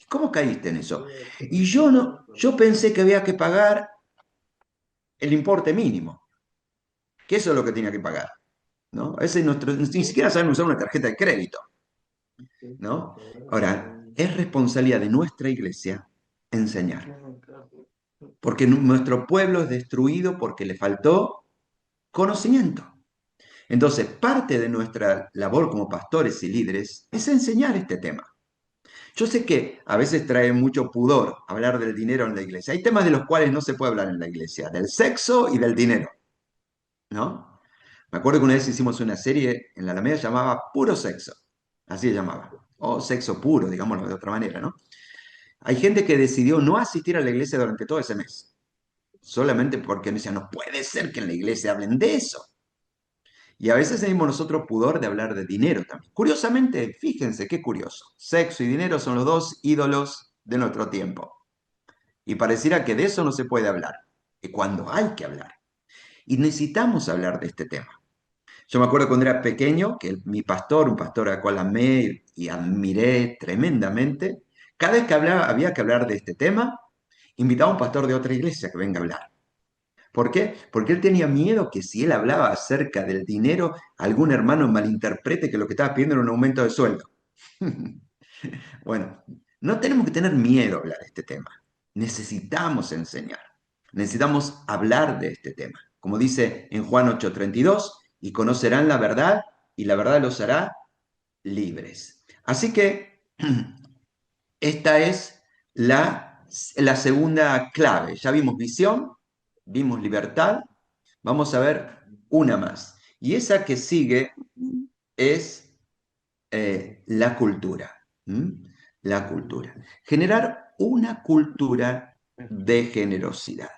A: ¿Cómo caíste en eso? Y yo no, yo pensé que había que pagar el importe mínimo, que eso es lo que tenía que pagar, ¿no? A veces ni siquiera saben usar una tarjeta de crédito, ¿no? Ahora, es responsabilidad de nuestra iglesia enseñar, porque nuestro pueblo es destruido porque le faltó conocimiento. Entonces, parte de nuestra labor como pastores y líderes es enseñar este tema. Yo sé que a veces trae mucho pudor hablar del dinero en la iglesia. Hay temas de los cuales no se puede hablar en la iglesia, del sexo y del dinero, ¿no? Me acuerdo que una vez hicimos una serie en la Alameda llamaba Puro Sexo, así se llamaba, o sexo puro, digámoslo de otra manera, ¿no? Hay gente que decidió no asistir a la iglesia durante todo ese mes, solamente porque decía, no puede ser que en la iglesia hablen de eso. Y a veces tenemos nosotros pudor de hablar de dinero también. Curiosamente, fíjense qué curioso, sexo y dinero son los dos ídolos de nuestro tiempo. Y pareciera que de eso no se puede hablar, y cuando hay que hablar. Y necesitamos hablar de este tema. Yo me acuerdo cuando era pequeño que mi pastor, un pastor al cual amé y admiré tremendamente, cada vez que había que hablar de este tema, invitaba a un pastor de otra iglesia que venga a hablar. ¿Por qué? Porque él tenía miedo que si él hablaba acerca del dinero, algún hermano malinterprete que lo que estaba pidiendo era un aumento de sueldo. Bueno, no tenemos que tener miedo a hablar de este tema. Necesitamos enseñar. Necesitamos hablar de este tema. Como dice en Juan 8:32, y conocerán la verdad y la verdad los hará libres. Así que esta es la segunda clave. Ya vimos visión, vimos libertad, vamos a ver una más. Y esa que sigue es la cultura. ¿Mm? La cultura. Generar una cultura de generosidad.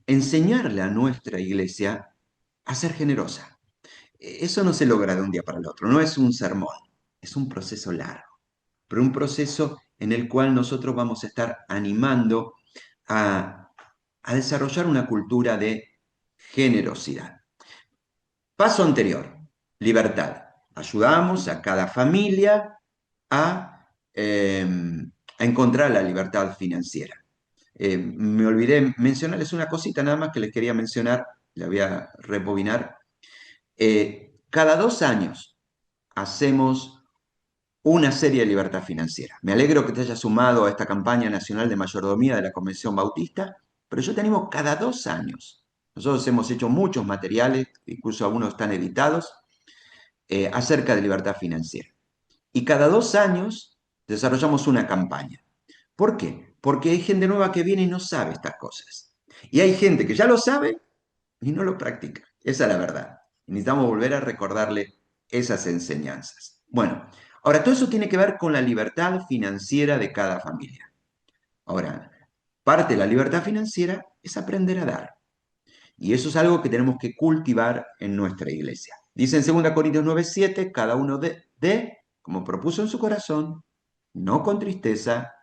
A: Enseñarle a nuestra iglesia a ser generosa. Eso no se logra de un día para el otro, no es un sermón, es un proceso largo, pero un proceso en el cual nosotros vamos a estar animando a, a desarrollar una cultura de generosidad. Paso anterior, libertad. Ayudamos a cada familia a, eh, a encontrar la libertad financiera. Me olvidé mencionarles una cosita nada más que les quería mencionar, la voy a rebobinar. Cada 2 años hacemos una serie de libertad financiera. Me alegro que te hayas sumado a esta campaña nacional de mayordomía de la Convención Bautista, pero yo tenemos cada 2 años. Nosotros hemos hecho muchos materiales, incluso algunos están editados, acerca de libertad financiera. Y cada 2 años desarrollamos una campaña. ¿Por qué? Porque hay gente nueva que viene y no sabe estas cosas. Y hay gente que ya lo sabe y no lo practica. Esa es la verdad. Necesitamos volver a recordarle esas enseñanzas. Bueno, ahora todo eso tiene que ver con la libertad financiera de cada familia. Ahora, parte de la libertad financiera es aprender a dar. Y eso es algo que tenemos que cultivar en nuestra iglesia. Dice en 2 Corintios 9:7, cada uno como propuso en su corazón, no con tristeza,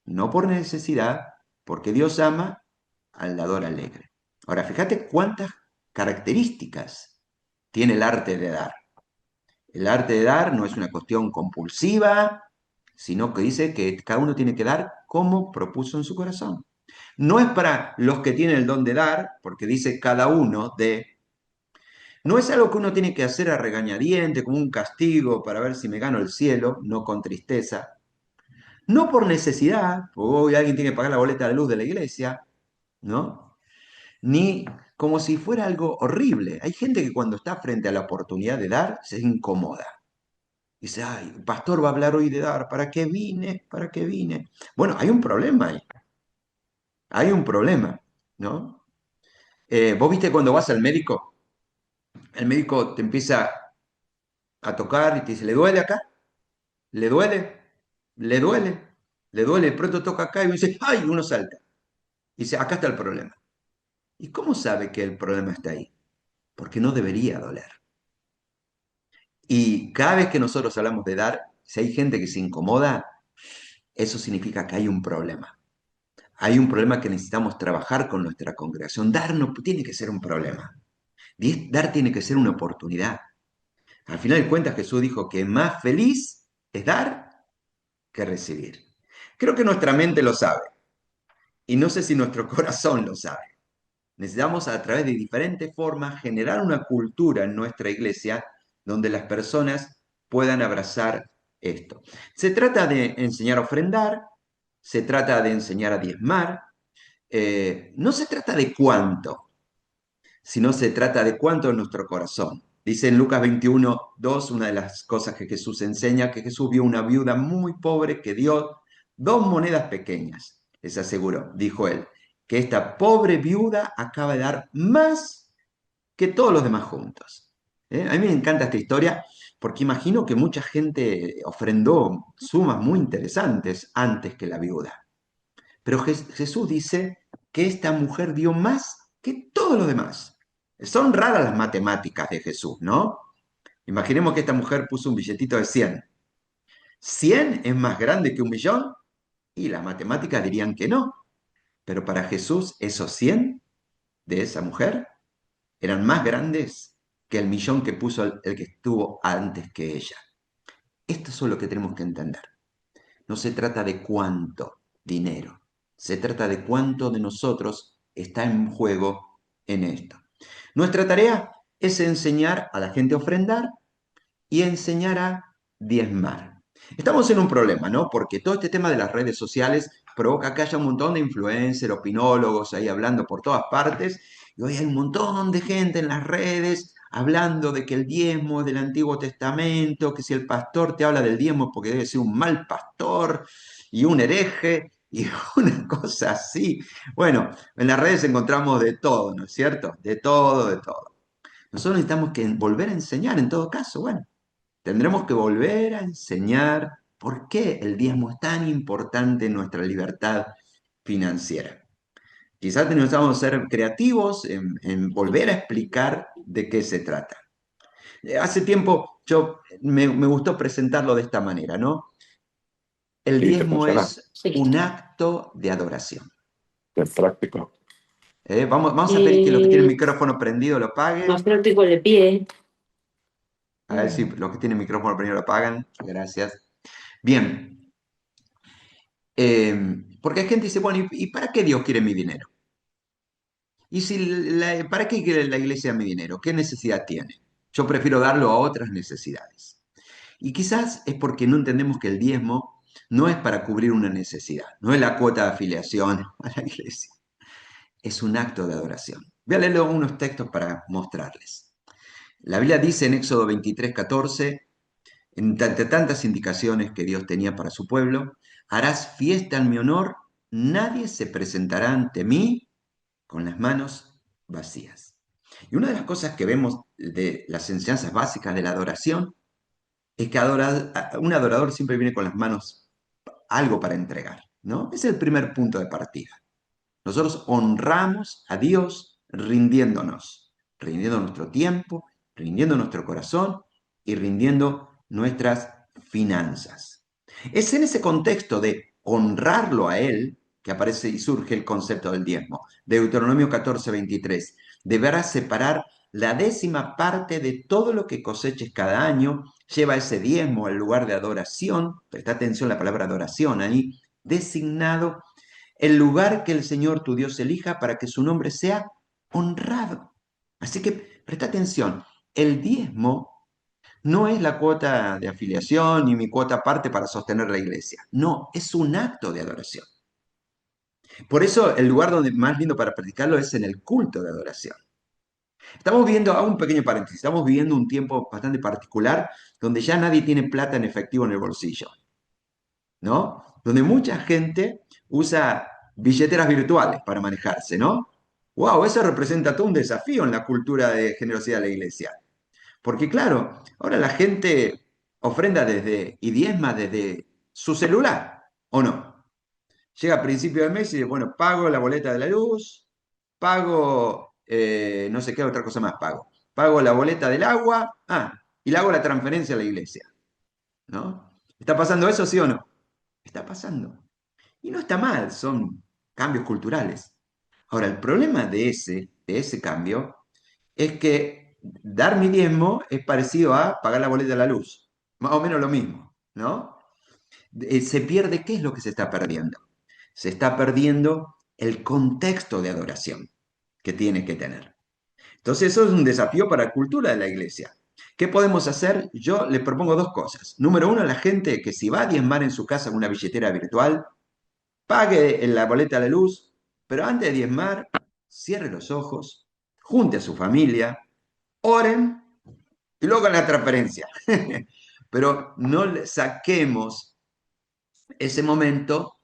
A: no por necesidad, porque Dios ama al dador alegre. Ahora, fíjate cuántas características tiene el arte de dar. El arte de dar no es una cuestión compulsiva, sino que dice que cada uno tiene que dar como propuso en su corazón. No es para los que tienen el don de dar, porque dice cada uno de... No es algo que uno tiene que hacer a regañadiente, como un castigo para ver si me gano el cielo, no con tristeza. No por necesidad, porque hoy alguien tiene que pagar la boleta de luz de la iglesia, ¿no? Ni como si fuera algo horrible. Hay gente que cuando está frente a la oportunidad de dar, se incomoda. Dice, ay, el pastor va a hablar hoy de dar, ¿para qué vine? ¿Para qué vine? Bueno, hay un problema ahí, hay un problema, ¿no? Vos viste cuando vas al médico, el médico te empieza a tocar y te dice, ¿le duele acá? ¿Le duele? ¿Le duele? ¿Le duele? De pronto toca acá y uno dice, ¡ay! Uno salta. Y dice, acá está el problema. ¿Y cómo sabe que el problema está ahí? Porque no debería doler. Y cada vez que nosotros hablamos de dar, si hay gente que se incomoda, eso significa que hay un problema. Hay un problema que necesitamos trabajar con nuestra congregación. Dar no tiene que ser un problema. Dar tiene que ser una oportunidad. Al final de cuentas, Jesús dijo que más feliz es dar que recibir. Creo que nuestra mente lo sabe y no sé si nuestro corazón lo sabe. Necesitamos a través de diferentes formas generar una cultura en nuestra iglesia donde las personas puedan abrazar esto. Se trata de enseñar a ofrendar, se trata de enseñar a diezmar, no se trata de cuánto, sino se trata de cuánto en nuestro corazón. Dice en Lucas 21:2, una de las cosas que Jesús enseña, que Jesús vio una viuda muy pobre que dio 2 monedas pequeñas. Les aseguró, dijo él, que esta pobre viuda acaba de dar más que todos los demás juntos. A mí me encanta esta historia porque imagino que mucha gente ofrendó sumas muy interesantes antes que la viuda. Pero Jesús dice que esta mujer dio más que todos los demás. Son raras las matemáticas de Jesús, ¿no? Imaginemos que esta mujer puso un billetito de 100. ¿100 es más grande que 1.000.000? Y las matemáticas dirían que no. Pero para Jesús, esos 100 de esa mujer eran más grandes que el 1.000.000 que puso el que estuvo antes que ella. Esto es lo que tenemos que entender. No se trata de cuánto dinero, se trata de cuánto de nosotros está en juego en esto. Nuestra tarea es enseñar a la gente a ofrendar y enseñar a diezmar. Estamos en un problema, ¿no? Porque todo este tema de las redes sociales provoca que haya un montón de influencers, opinólogos ahí hablando por todas partes, y hoy hay un montón de gente en las redes hablando de que el diezmo es del Antiguo Testamento, que si el pastor te habla del diezmo es porque debe ser un mal pastor y un hereje y una cosa así. Bueno, en las redes encontramos de todo, ¿no es cierto? De todo, de todo. Nosotros necesitamos que volver a enseñar en todo caso, bueno. Tendremos que volver a enseñar por qué el diezmo es tan importante en nuestra libertad financiera. Quizás necesitamos ser creativos en volver a explicar de qué se trata. Hace tiempo me gustó presentarlo de esta manera, ¿no? El
B: Sí, te
A: diezmo
B: funciona.
A: es
C: Sí.
A: un acto de adoración.
B: Es práctico.
A: Vamos a pedir que los que tienen el
C: Eh,
A: micrófono prendido lo
C: Más
A: paguen.
C: práctico el de pie.
A: A ver si los que tienen el micrófono prendido lo pagan. Gracias. Bien, porque hay gente que dice, bueno, ¿y para qué Dios quiere mi dinero? ¿Y si para qué quiere la iglesia mi dinero? ¿Qué necesidad tiene? Yo prefiero darlo a otras necesidades. Y quizás es porque no entendemos que el diezmo no es para cubrir una necesidad, no es la cuota de afiliación a la iglesia, es un acto de adoración. Voy a leer unos textos para mostrarles. La Biblia dice en Éxodo 23:14, entre tantas indicaciones que Dios tenía para su pueblo, harás fiesta en mi honor, nadie se presentará ante mí con las manos vacías. Y una de las cosas que vemos de las enseñanzas básicas de la adoración es que un adorador siempre viene con las manos algo para entregar, ¿no? Es el primer punto de partida. Nosotros honramos a Dios rindiendo nuestro tiempo, rindiendo nuestro corazón y rindiendo nuestras finanzas. Es en ese contexto de honrarlo a Él que aparece y surge el concepto del diezmo. Deuteronomio 14:23. Deberás separar la 10ª parte de todo lo que coseches cada año. Lleva ese diezmo al lugar de adoración. Presta atención a la palabra adoración ahí. Designado el lugar que el Señor tu Dios elija para que su nombre sea honrado. Así que presta atención. El diezmo no es la cuota de afiliación ni mi cuota aparte para sostener la iglesia. No, es un acto de adoración. Por eso el lugar donde más lindo para practicarlo es en el culto de adoración. Estamos viendo, hago un pequeño paréntesis, estamos viviendo un tiempo bastante particular donde ya nadie tiene plata en efectivo en el bolsillo, ¿no? Donde mucha gente usa billeteras virtuales para manejarse, ¿no? ¡Wow! Eso representa todo un desafío en la cultura de generosidad de la iglesia. Porque claro, ahora la gente ofrenda desde y diezma desde su celular, ¿o no? Llega a principio del mes y dice, bueno, pago la boleta de la luz, pago, no sé qué otra cosa más pago. Pago la boleta del agua, y le hago la transferencia a la iglesia, ¿no? ¿Está pasando eso, sí o no? Está pasando. Y no está mal, son cambios culturales. Ahora, el problema de ese cambio es que dar mi diezmo es parecido a pagar la boleta de la luz. Más o menos lo mismo, ¿no? Se pierde, ¿qué es lo que se está perdiendo? Se está perdiendo el contexto de adoración que tiene que tener. Entonces, eso es un desafío para la cultura de la iglesia. ¿Qué podemos hacer? Yo le propongo dos cosas. Número uno, la gente que si va a diezmar en su casa con una billetera virtual, pague en la boleta de la luz, pero antes de diezmar, cierre los ojos, junte a su familia, oren y luego hagan la transferencia. Pero no saquemos ese momento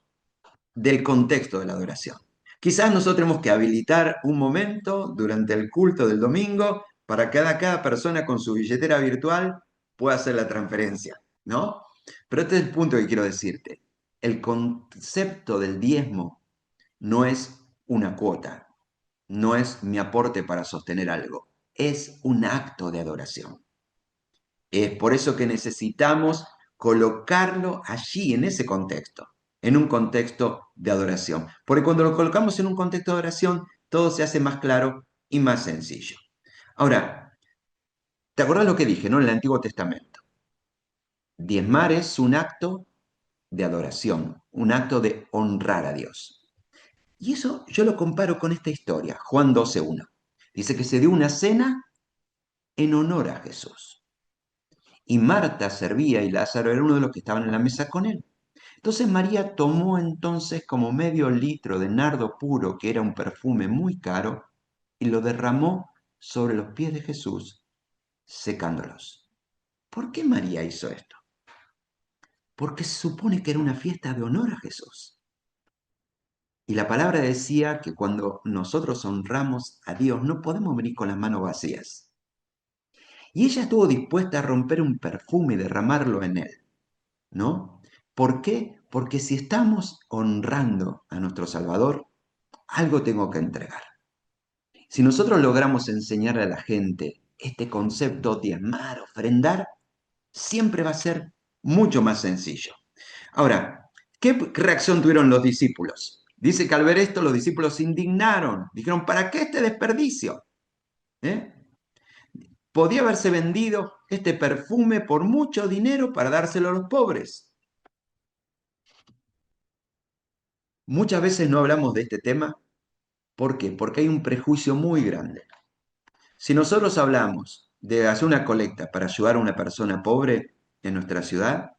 A: del contexto de la adoración. Quizás nosotros tenemos que habilitar un momento durante el culto del domingo para que cada persona con su billetera virtual pueda hacer la transferencia, ¿no? Pero este es el punto que quiero decirte. El concepto del diezmo no es una cuota, no es mi aporte para sostener algo, es un acto de adoración. Es por eso que necesitamos colocarlo allí, en ese contexto, en un contexto de adoración. Porque cuando lo colocamos en un contexto de adoración, todo se hace más claro y más sencillo. Ahora, ¿te acordás lo que dije, no? En el Antiguo Testamento. Diezmar es un acto de adoración, un acto de honrar a Dios. Y eso yo lo comparo con esta historia, Juan 12:1. Dice que se dio una cena en honor a Jesús. Y Marta servía y Lázaro era uno de los que estaban en la mesa con él. Entonces María tomó entonces como medio litro de nardo puro, que era un perfume muy caro, y lo derramó sobre los pies de Jesús, secándolos. ¿Por qué María hizo esto? Porque se supone que era una fiesta de honor a Jesús. Y la palabra decía que cuando nosotros honramos a Dios no podemos venir con las manos vacías. Y ella estuvo dispuesta a romper un perfume y derramarlo en él, ¿no? ¿Por qué? Porque si estamos honrando a nuestro Salvador, algo tengo que entregar. Si nosotros logramos enseñar a la gente este concepto de amar, ofrendar, siempre va a ser mucho más sencillo. Ahora, ¿qué reacción tuvieron los discípulos? Dice que al ver esto los discípulos se indignaron. Dijeron, ¿para qué este desperdicio? ¿Eh? Podía haberse vendido este perfume por mucho dinero para dárselo a los pobres. Muchas veces no hablamos de este tema. ¿Por qué? Porque hay un prejuicio muy grande. Si nosotros hablamos de hacer una colecta para ayudar a una persona pobre en nuestra ciudad,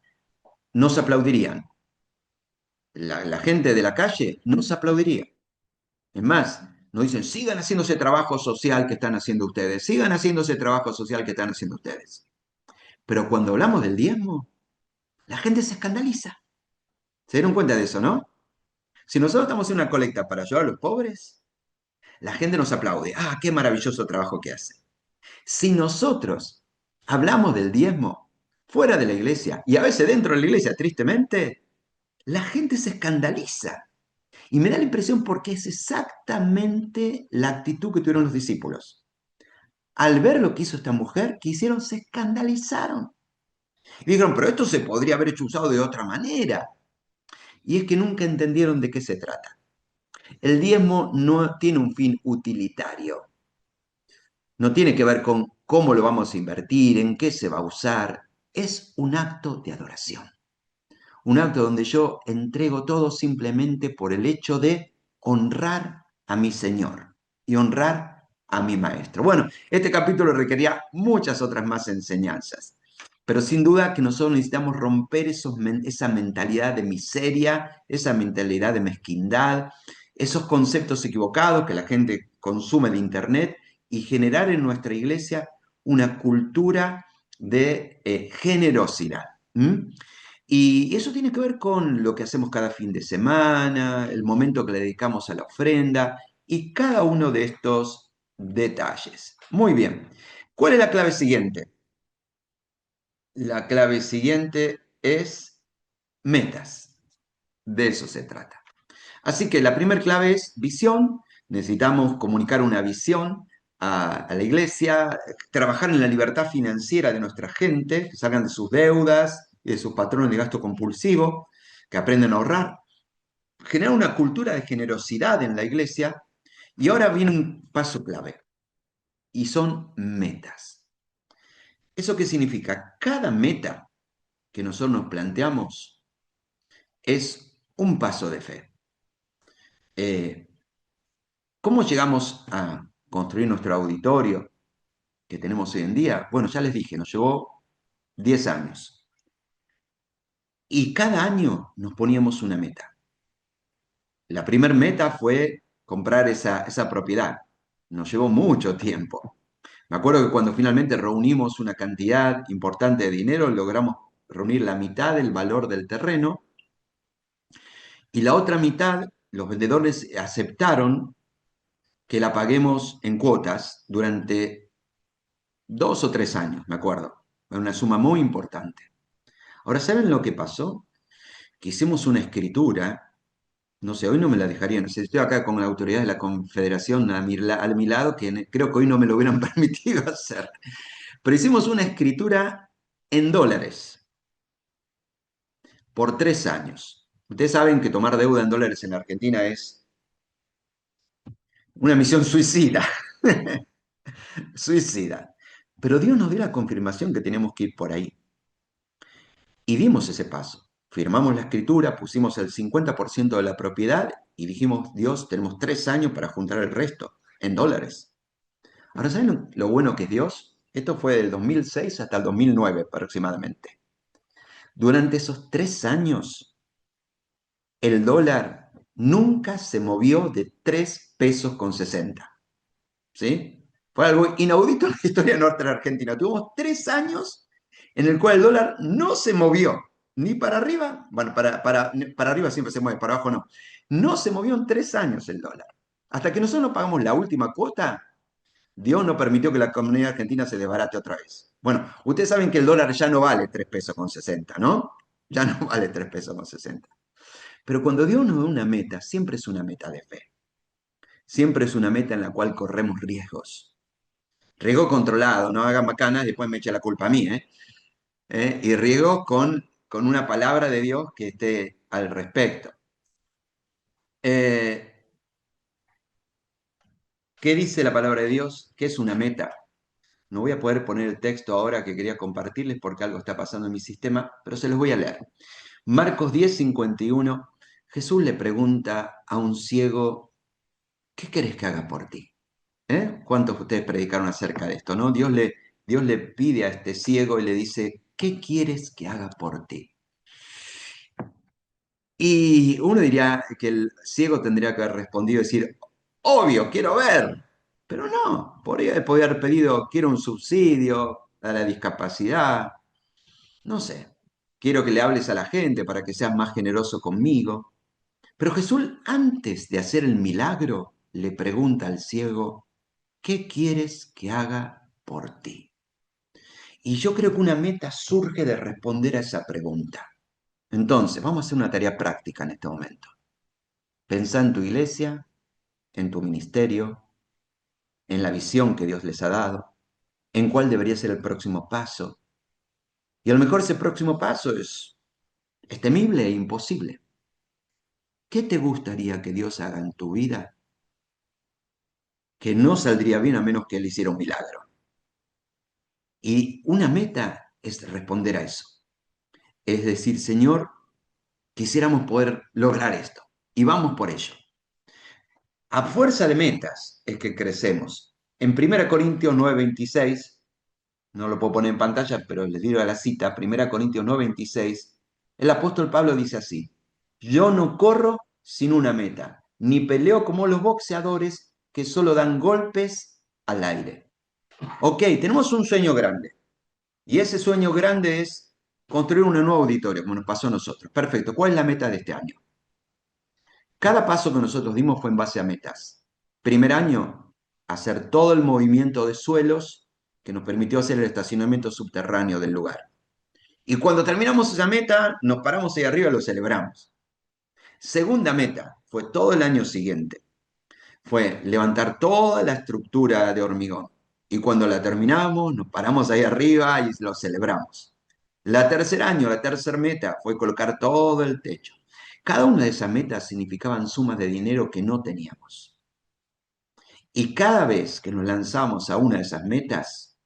A: nos aplaudirían. La gente de la calle nos aplaudiría. Es más, nos dicen, sigan haciendo ese trabajo social que están haciendo ustedes, sigan haciendo ese trabajo social que están haciendo ustedes. Pero cuando hablamos del diezmo, la gente se escandaliza. ¿Se dieron cuenta de eso, no? Si nosotros estamos en una colecta para ayudar a los pobres, la gente nos aplaude. ¡Ah, qué maravilloso trabajo que hace! Si nosotros hablamos del diezmo fuera de la iglesia y a veces dentro de la iglesia, tristemente, la gente se escandaliza. Y me da la impresión porque es exactamente la actitud que tuvieron los discípulos. Al ver lo que hizo esta mujer, ¿qué hicieron? Se escandalizaron. Y dijeron, pero esto se podría haber hecho usado de otra manera. Y es que nunca entendieron de qué se trata. El diezmo no tiene un fin utilitario. No tiene que ver con cómo lo vamos a invertir, en qué se va a usar. Es un acto de adoración. Un acto donde yo entrego todo simplemente por el hecho de honrar a mi Señor y honrar a mi Maestro. Bueno, este capítulo requería muchas otras más enseñanzas, pero sin duda que nosotros necesitamos romper esa mentalidad de miseria, esa mentalidad de mezquindad, esos conceptos equivocados que la gente consume de Internet y generar en nuestra iglesia una cultura de generosidad. ¿Mm? Y eso tiene que ver con lo que hacemos cada fin de semana, el momento que le dedicamos a la ofrenda y cada uno de estos detalles. Muy bien. ¿Cuál es la clave siguiente? La clave siguiente es metas. De eso se trata. Así que la primera clave es visión. Necesitamos comunicar una visión a la iglesia, trabajar en la libertad financiera de nuestra gente, que salgan de sus deudas y de sus patrones de gasto compulsivo, que aprendan a ahorrar, generar una cultura de generosidad en la iglesia. Y ahora viene un paso clave, y son metas. ¿Eso qué significa? Cada meta que nosotros nos planteamos es un paso de fe. Eh, ¿Cómo llegamos a construir nuestro auditorio que tenemos hoy en día? Bueno, ya les dije, nos llevó 10 años. Y cada año nos poníamos una meta. La primera meta fue comprar esa propiedad. Nos llevó mucho tiempo. Me acuerdo que cuando finalmente reunimos una cantidad importante de dinero, logramos reunir la mitad del valor del terreno y la otra mitad, los vendedores aceptaron que la paguemos en cuotas durante 2 o 3 años, me acuerdo. Era una suma muy importante. Ahora, ¿saben lo que pasó? Que hicimos una escritura, no sé, hoy no me la dejarían, o sea, estoy acá con la autoridad de la Confederación a mi lado, que creo que hoy no me lo hubieran permitido hacer, pero hicimos una escritura en dólares por 3 años. Ustedes saben que tomar deuda en dólares en Argentina es una misión suicida, suicida. Pero Dios nos dio la confirmación que teníamos que ir por ahí. Y dimos ese paso. Firmamos la escritura, pusimos el 50% de la propiedad y dijimos, Dios, tenemos 3 años para juntar el resto en dólares. Ahora, ¿saben lo bueno que es Dios? Esto fue del 2006 hasta el 2009 aproximadamente. Durante esos 3 años, el dólar nunca se movió de 3 pesos con 60. ¿Sí? Fue algo inaudito en la historia de nuestra Argentina. Tuvimos 3 años en el cual el dólar no se movió, ni para arriba, bueno, para arriba siempre se mueve, para abajo no. No se movió en 3 años el dólar. Hasta que nosotros no pagamos la última cuota, Dios no permitió que la comunidad argentina se desbarate otra vez. Bueno, ustedes saben que el dólar ya no vale 3 pesos con 60, ¿no? Ya no vale 3 pesos con 60. Pero cuando Dios nos da una meta, siempre es una meta de fe. Siempre es una meta en la cual corremos riesgos. Riego controlado, no hagan macanas y después me eche la culpa a mí, ¿eh? Y riego con una palabra de Dios que esté al respecto. Eh, ¿Qué dice la palabra de Dios? ¿Qué es una meta? No voy a poder poner el texto ahora que quería compartirles porque algo está pasando en mi sistema, pero se los voy a leer. Marcos 10:51, Jesús le pregunta a un ciego, ¿qué querés que haga por ti? ¿Cuántos de ustedes predicaron acerca de esto, no? Dios le pide a este ciego y le dice, ¿qué quieres que haga por ti? Y uno diría que el ciego tendría que haber respondido y decir, obvio, quiero ver. Pero no, podría haber pedido, quiero un subsidio a la discapacidad, no sé, quiero que le hables a la gente para que seas más generoso conmigo. Pero Jesús, antes de hacer el milagro, le pregunta al ciego, ¿qué quieres que haga por ti? Y yo creo que una meta surge de responder a esa pregunta. Entonces, vamos a hacer una tarea práctica en este momento. Pensá en tu iglesia, en tu ministerio, en la visión que Dios les ha dado, en cuál debería ser el próximo paso. Y a lo mejor ese próximo paso es temible e imposible. ¿Qué te gustaría que Dios haga en tu vida que no saldría bien a menos que Él hiciera un milagro? Y una meta es responder a eso. Es decir, Señor, quisiéramos poder lograr esto. Y vamos por ello. A fuerza de metas es que crecemos. En 1 Corintios 9:26, no lo puedo poner en pantalla, pero les digo la cita, 1 Corintios 9:26, el apóstol Pablo dice así: yo no corro sin una meta, ni peleo como los boxeadores que solo dan golpes al aire. Ok, tenemos un sueño grande, y ese sueño grande es construir un nuevo auditorio, como nos pasó a nosotros. Perfecto, ¿cuál es la meta de este año? Cada paso que nosotros dimos fue en base a metas. Primer año, hacer todo el movimiento de suelos que nos permitió hacer el estacionamiento subterráneo del lugar. Y cuando terminamos esa meta, nos paramos ahí arriba y lo celebramos. Segunda meta fue todo el año siguiente. Fue levantar toda la estructura de hormigón. Y cuando la terminamos, nos paramos ahí arriba y lo celebramos. La tercer meta fue colocar todo el techo. Cada una de esas metas significaban sumas de dinero que no teníamos. Y cada vez que nos lanzamos a una de esas metas,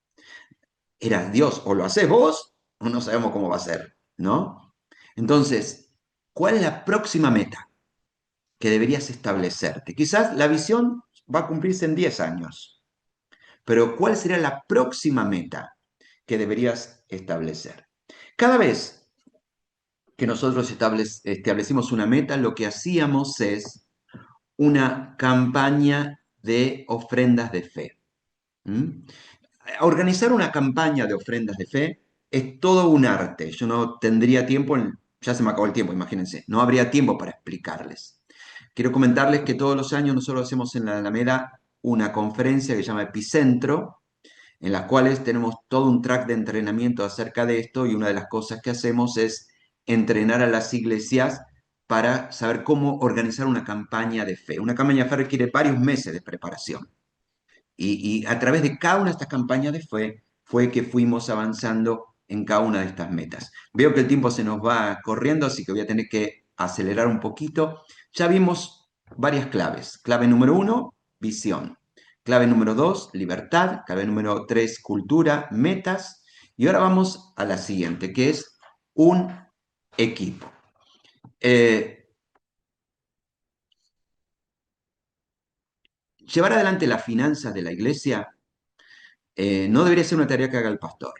A: era Dios, o lo haces vos, o no sabemos cómo va a ser, ¿no? Entonces, ¿cuál es la próxima meta que deberías establecerte? Quizás la visión va a cumplirse en 10 años, pero ¿cuál sería la próxima meta que deberías establecer? Cada vez que nosotros establecimos una meta, lo que hacíamos es una campaña de ofrendas de fe. ¿Mm? Organizar una campaña de ofrendas de fe es todo un arte. Yo no tendría tiempo, ya se me acabó el tiempo, imagínense, no habría tiempo para explicarles. Quiero comentarles que todos los años nosotros hacemos en la Alameda una conferencia que se llama Epicentro, en las cuales tenemos todo un track de entrenamiento acerca de esto, y una de las cosas que hacemos es entrenar a las iglesias para saber cómo organizar una campaña de fe. Una campaña de fe requiere varios meses de preparación. Y a través de cada una de estas campañas de fe fue que fuimos avanzando en cada una de estas metas. Veo que el tiempo se nos va corriendo, así que voy a tener que acelerar un poquito. Ya vimos varias claves. Clave número 1, visión. Clave número 2, libertad. Clave número 3, cultura, metas. Y ahora vamos a la siguiente, que es un equipo. Llevar adelante las finanzas de la iglesia no debería ser una tarea que haga el pastor.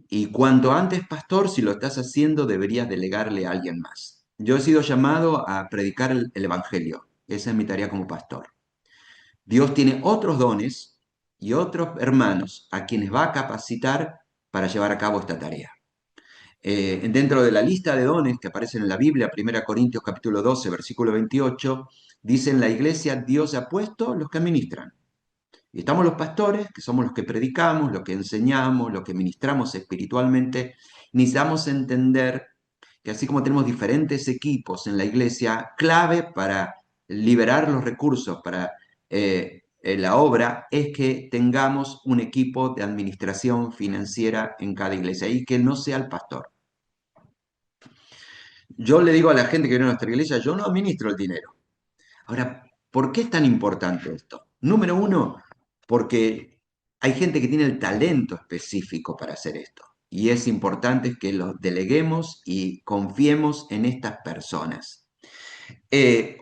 A: Y cuanto antes, pastor, si lo estás haciendo, deberías delegarle a alguien más. Yo he sido llamado a predicar el Evangelio. Esa es mi tarea como pastor. Dios tiene otros dones y otros hermanos a quienes va a capacitar para llevar a cabo esta tarea. Dentro de la lista de dones que aparecen en la Biblia, 1 Corintios capítulo 12, versículo 28, dice: en la iglesia Dios ha puesto los que administran. Y estamos los pastores, que somos los que predicamos, los que enseñamos, los que ministramos espiritualmente. Necesitamos entender que así como tenemos diferentes equipos en la iglesia, clave para liberar los recursos para la obra es que tengamos un equipo de administración financiera en cada iglesia y que no sea el pastor. Yo le digo a la gente que viene a nuestra iglesia: yo no administro el dinero. Ahora, ¿por qué es tan importante esto? Número uno, porque hay gente que tiene el talento específico para hacer esto. Y es importante que lo deleguemos y confiemos en estas personas.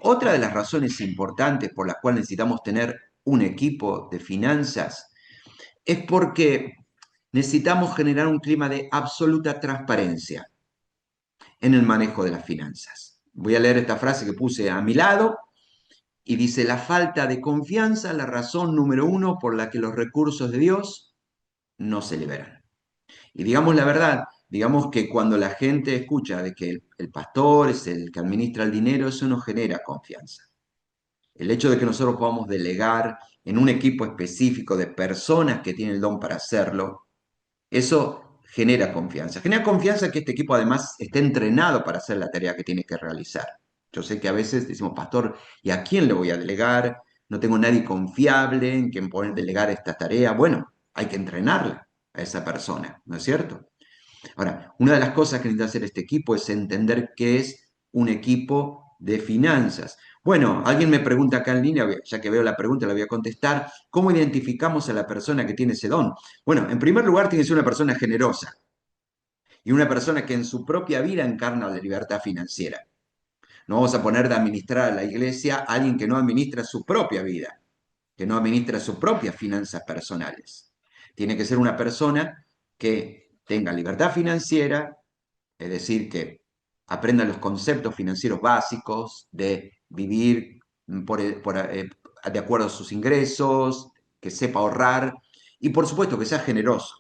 A: Otra de las razones importantes por las cuales necesitamos tener un equipo de finanzas es porque necesitamos generar un clima de absoluta transparencia en el manejo de las finanzas. Voy a leer esta frase que puse a mi lado. Y dice: la falta de confianza, la razón número uno por la que los recursos de Dios no se liberan. Y digamos la verdad, digamos que cuando la gente escucha de que el pastor es el que administra el dinero, eso no genera confianza. El hecho de que nosotros podamos delegar en un equipo específico de personas que tienen el don para hacerlo, eso genera confianza. Genera confianza que este equipo además esté entrenado para hacer la tarea que tiene que realizar. Yo sé que a veces decimos, pastor, ¿y a quién le voy a delegar? No tengo nadie confiable en quien poder delegar esta tarea. Bueno, hay que entrenarla a esa persona, ¿no es cierto? Ahora, una de las cosas que necesita hacer este equipo es entender qué es un equipo de finanzas. Bueno, alguien me pregunta acá en línea, ya que veo la pregunta, la voy a contestar. ¿Cómo identificamos a la persona que tiene ese don? Bueno, en primer lugar, tiene que ser una persona generosa y una persona que en su propia vida encarna la libertad financiera. No vamos a poner de administrar a la iglesia a alguien que no administra su propia vida, que no administra sus propias finanzas personales. Tiene que ser una persona que tenga libertad financiera, es decir, que aprenda los conceptos financieros básicos de vivir de acuerdo a sus ingresos, que sepa ahorrar y por supuesto que sea generoso,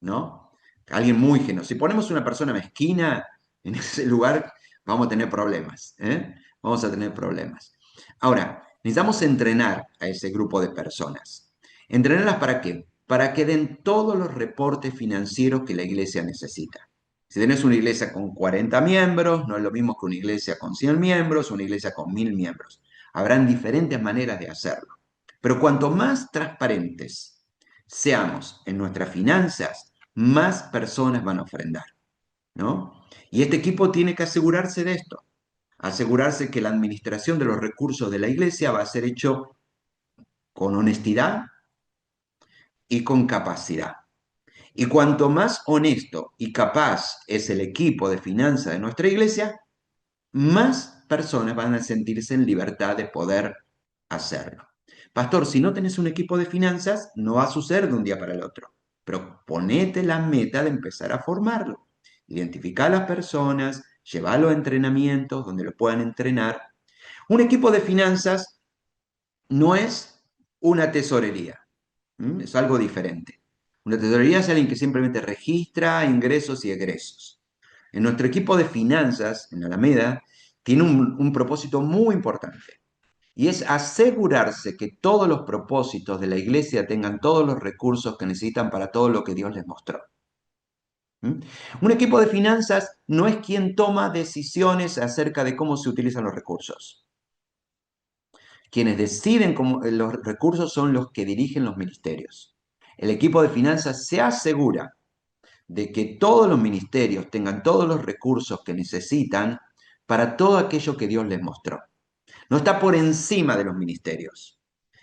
A: ¿no? Alguien muy generoso. Si ponemos una persona mezquina en ese lugar, vamos a tener problemas, ¿eh? Vamos a tener problemas. Ahora, necesitamos entrenar a ese grupo de personas. ¿Entrenarlas para qué? Para que den todos los reportes financieros que la iglesia necesita. Si tenés una iglesia con 40 miembros, no es lo mismo que una iglesia con 100 miembros, una iglesia con 1000 miembros. Habrán diferentes maneras de hacerlo. Pero cuanto más transparentes seamos en nuestras finanzas, más personas van a ofrendar, ¿no? Y este equipo tiene que asegurarse de esto, asegurarse que la administración de los recursos de la iglesia va a ser hecho con honestidad y con capacidad. Y cuanto más honesto y capaz es el equipo de finanzas de nuestra iglesia, más personas van a sentirse en libertad de poder hacerlo. Pastor, si no tenés un equipo de finanzas, no va a suceder de un día para el otro, pero ponete la meta de empezar a formarlo. Identificar a las personas, llevarlo a entrenamientos donde lo puedan entrenar. Un equipo de finanzas no es una tesorería, es algo diferente. Una tesorería es alguien que simplemente registra ingresos y egresos. En nuestro equipo de finanzas, en Alameda, tiene un propósito muy importante y es asegurarse que todos los propósitos de la iglesia tengan todos los recursos que necesitan para todo lo que Dios les mostró. ¿Mm? Un equipo de finanzas no es quien toma decisiones acerca de cómo se utilizan los recursos. Quienes deciden cómo, los recursos son los que dirigen los ministerios. El equipo de finanzas se asegura de que todos los ministerios tengan todos los recursos que necesitan para todo aquello que Dios les mostró. No está por encima de los ministerios,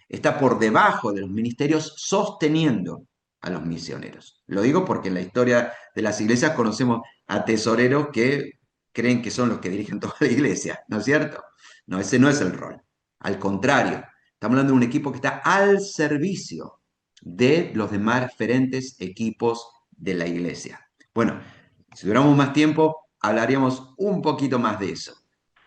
A: está por debajo de los ministerios sosteniendo a los misioneros. Lo digo porque en la historia de las iglesias conocemos a tesoreros que creen que son los que dirigen toda la iglesia, ¿no es cierto? No, ese no es el rol. Al contrario, estamos hablando de un equipo que está al servicio de los demás diferentes equipos de la iglesia. Bueno, si duramos más tiempo, hablaríamos un poquito más de eso.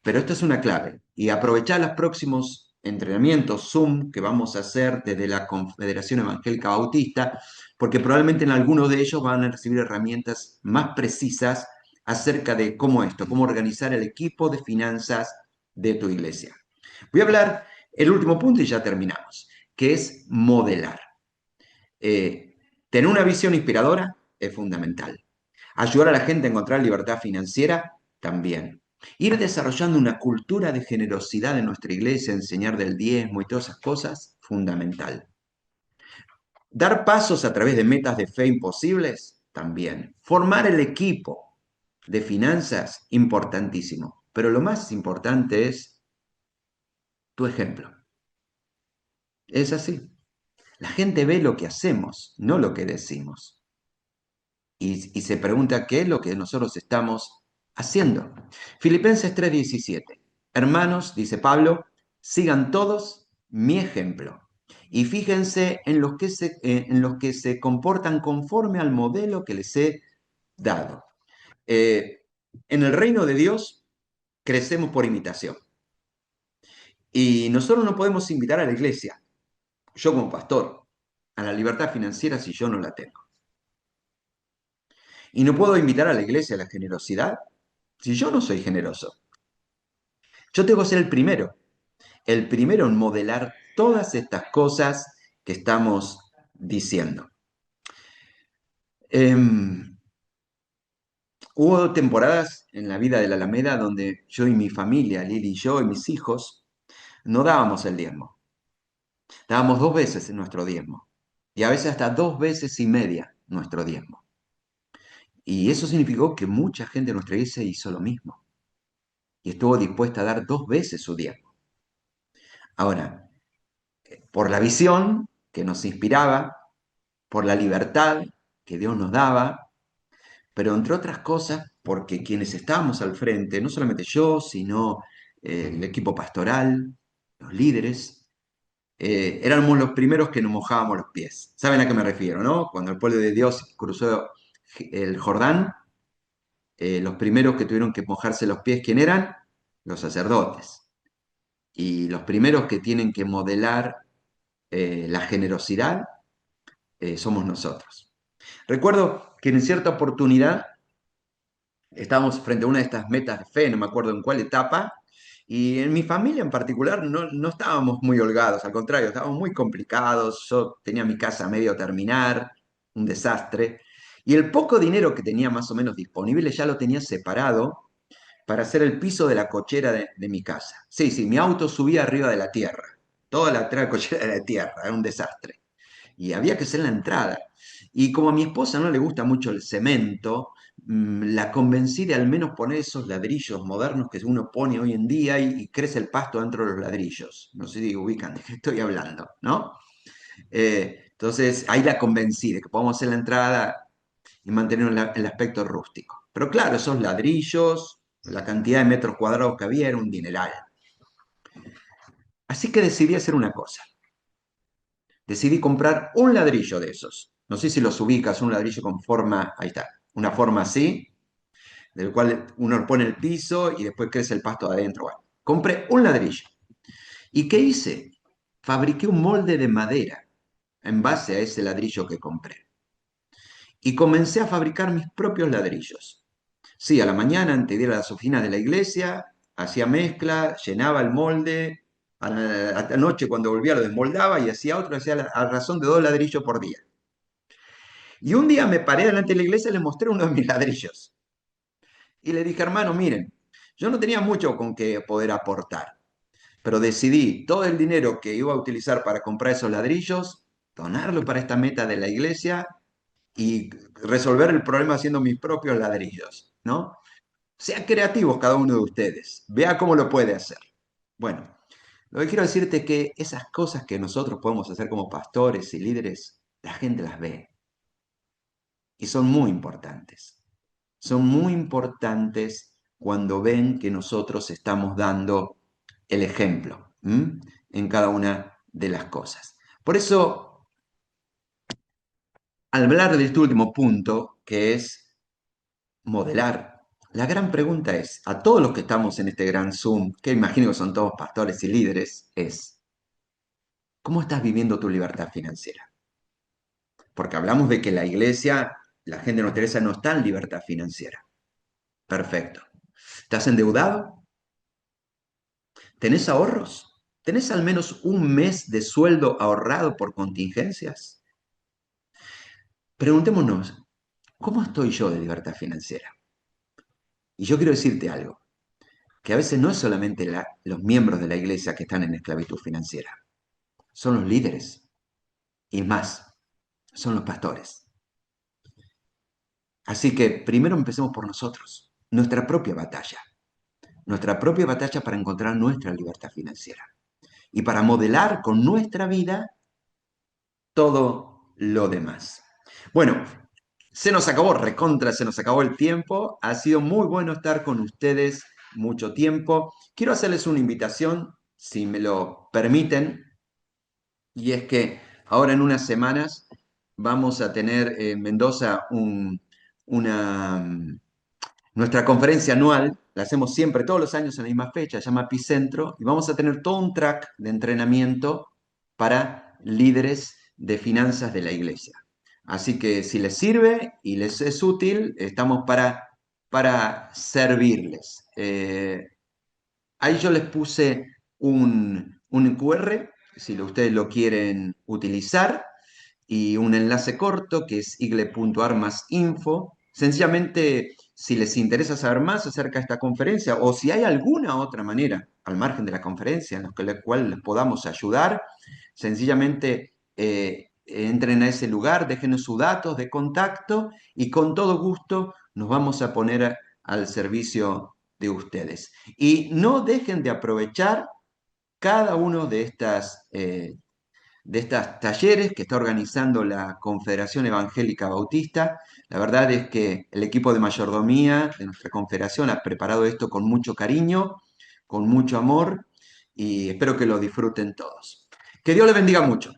A: Pero esto es una clave. Y aprovechar los próximos entrenamientos Zoom que vamos a hacer desde la Confederación Evangélica Bautista, porque probablemente en algunos de ellos van a recibir herramientas más precisas acerca de cómo organizar el equipo de finanzas de tu iglesia. Voy a hablar el último punto y ya terminamos, que es modelar. Eh, Tener una visión inspiradora es fundamental. Ayudar a la gente a encontrar libertad financiera también. Ir desarrollando una cultura de generosidad en nuestra iglesia, enseñar del diezmo y todas esas cosas, fundamental. Dar pasos a través de metas de fe imposibles, también. Formar el equipo de finanzas, importantísimo. Pero lo más importante es tu ejemplo. Es así. La gente ve lo que hacemos, no lo que decimos. Y se pregunta qué es lo que nosotros estamos haciendo. Filipenses 3:17. Hermanos, dice Pablo, sigan todos mi ejemplo y fíjense en los que se comportan conforme al modelo que les he dado. Eh, en el reino de Dios crecemos por imitación y nosotros no podemos invitar a la iglesia, yo como pastor, a la libertad financiera si yo no la tengo. Y no puedo invitar a la iglesia a la generosidad si yo no soy generoso. Yo tengo que ser el primero en modelar todas estas cosas que estamos diciendo. Hubo temporadas en la vida de la Alameda donde yo y mi familia, Lili y yo y mis hijos, no dábamos el diezmo. Dábamos dos veces nuestro diezmo. Y a veces hasta dos veces y media nuestro diezmo. Y eso significó que mucha gente de nuestra iglesia hizo lo mismo. Y estuvo dispuesta a dar dos veces su diezmo. Ahora, por la visión que nos inspiraba, por la libertad que Dios nos daba, pero entre otras cosas, porque quienes estábamos al frente, no solamente yo, sino el equipo pastoral, los líderes, éramos los primeros que nos mojábamos los pies. ¿Saben a qué me refiero, no? Cuando el pueblo de Dios cruzó el Jordán, los primeros que tuvieron que mojarse los pies, ¿quién eran? Los sacerdotes. Y los primeros que tienen que modelar la generosidad somos nosotros. Recuerdo que en cierta oportunidad estábamos frente a una de estas metas de fe, no me acuerdo en cuál etapa, y en mi familia en particular no estábamos muy holgados, al contrario, estábamos muy complicados, yo tenía mi casa a medio terminar, un desastre, y el poco dinero que tenía más o menos disponible ya lo tenía separado para hacer el piso de la cochera de mi casa. Sí, sí, mi auto subía arriba de la tierra, toda la cochera de la tierra, era un desastre y había que hacer la entrada. Y como a mi esposa no le gusta mucho el cemento, la convencí de al menos poner esos ladrillos modernos que uno pone hoy en día y crece el pasto dentro de los ladrillos. No sé si ubican de qué estoy hablando, ¿no? Entonces ahí la convencí de que podemos hacer la entrada y mantener el aspecto rústico. Pero claro, esos ladrillos, la cantidad de metros cuadrados que había era un dineral. Así que decidí hacer una cosa. Decidí comprar un ladrillo de esos. No sé si los ubicas, un ladrillo con forma, ahí está, una forma así, del cual uno pone el piso y después crece el pasto de adentro. Bueno, compré un ladrillo. ¿Y qué hice? Fabriqué un molde de madera en base a ese ladrillo que compré. Y comencé a fabricar mis propios ladrillos. Sí, a la mañana, antes de ir a las oficinas de la iglesia, hacía mezcla, llenaba el molde, a la noche cuando volvía lo desmoldaba y hacía otro, hacía a razón de dos ladrillos por día. Y un día me paré delante de la iglesia y le mostré uno de mis ladrillos. Y le dije, hermano, miren, yo no tenía mucho con qué poder aportar, pero decidí todo el dinero que iba a utilizar para comprar esos ladrillos, donarlo para esta meta de la iglesia y resolver el problema haciendo mis propios ladrillos, ¿no? Sean creativos cada uno de ustedes, vea cómo lo puede hacer. Bueno, lo que quiero decirte es que esas cosas que nosotros podemos hacer como pastores y líderes, la gente las ve y son muy importantes. Son muy importantes cuando ven que nosotros estamos dando el ejemplo en cada una de las cosas. Por eso, al hablar de este último punto, que es modelar, la gran pregunta es, a todos los que estamos en este gran Zoom, que imagino que son todos pastores y líderes, es, ¿cómo estás viviendo tu libertad financiera? Porque hablamos de que la iglesia, la gente no Teresa no está en libertad financiera. Perfecto. ¿Estás endeudado? ¿Tenés ahorros? ¿Tenés al menos un mes de sueldo ahorrado por contingencias? Preguntémonos, ¿cómo estoy yo de libertad financiera? Y yo quiero decirte algo, que a veces no es solamente los miembros de la iglesia que están en esclavitud financiera, son los líderes y más, son los pastores. Así que primero empecemos por nosotros, nuestra propia batalla para encontrar nuestra libertad financiera y para modelar con nuestra vida todo lo demás. Bueno, se nos acabó, recontra, se nos acabó el tiempo. Ha sido muy bueno estar con ustedes mucho tiempo. Quiero hacerles una invitación, si me lo permiten, y es que ahora en unas semanas vamos a tener en Mendoza una, nuestra conferencia anual. La hacemos siempre, todos los años en la misma fecha, se llama Epicentro, y vamos a tener todo un track de entrenamiento para líderes de finanzas de la iglesia. Así que si les sirve y les es útil, estamos para servirles. Ahí yo les puse un QR, si ustedes lo quieren utilizar, y un enlace corto que es igle.ar+info. Sencillamente si les interesa saber más acerca de esta conferencia o si hay alguna otra manera, al margen de la conferencia, en la cual les podamos ayudar, sencillamente entren a ese lugar, déjenos sus datos de contacto y con todo gusto nos vamos a poner al servicio de ustedes. Y no dejen de aprovechar cada uno de estas talleres que está organizando la Confederación Evangélica Bautista. La verdad es que el equipo de mayordomía de nuestra confederación ha preparado esto con mucho cariño, con mucho amor y espero que lo disfruten todos. Que Dios les bendiga mucho.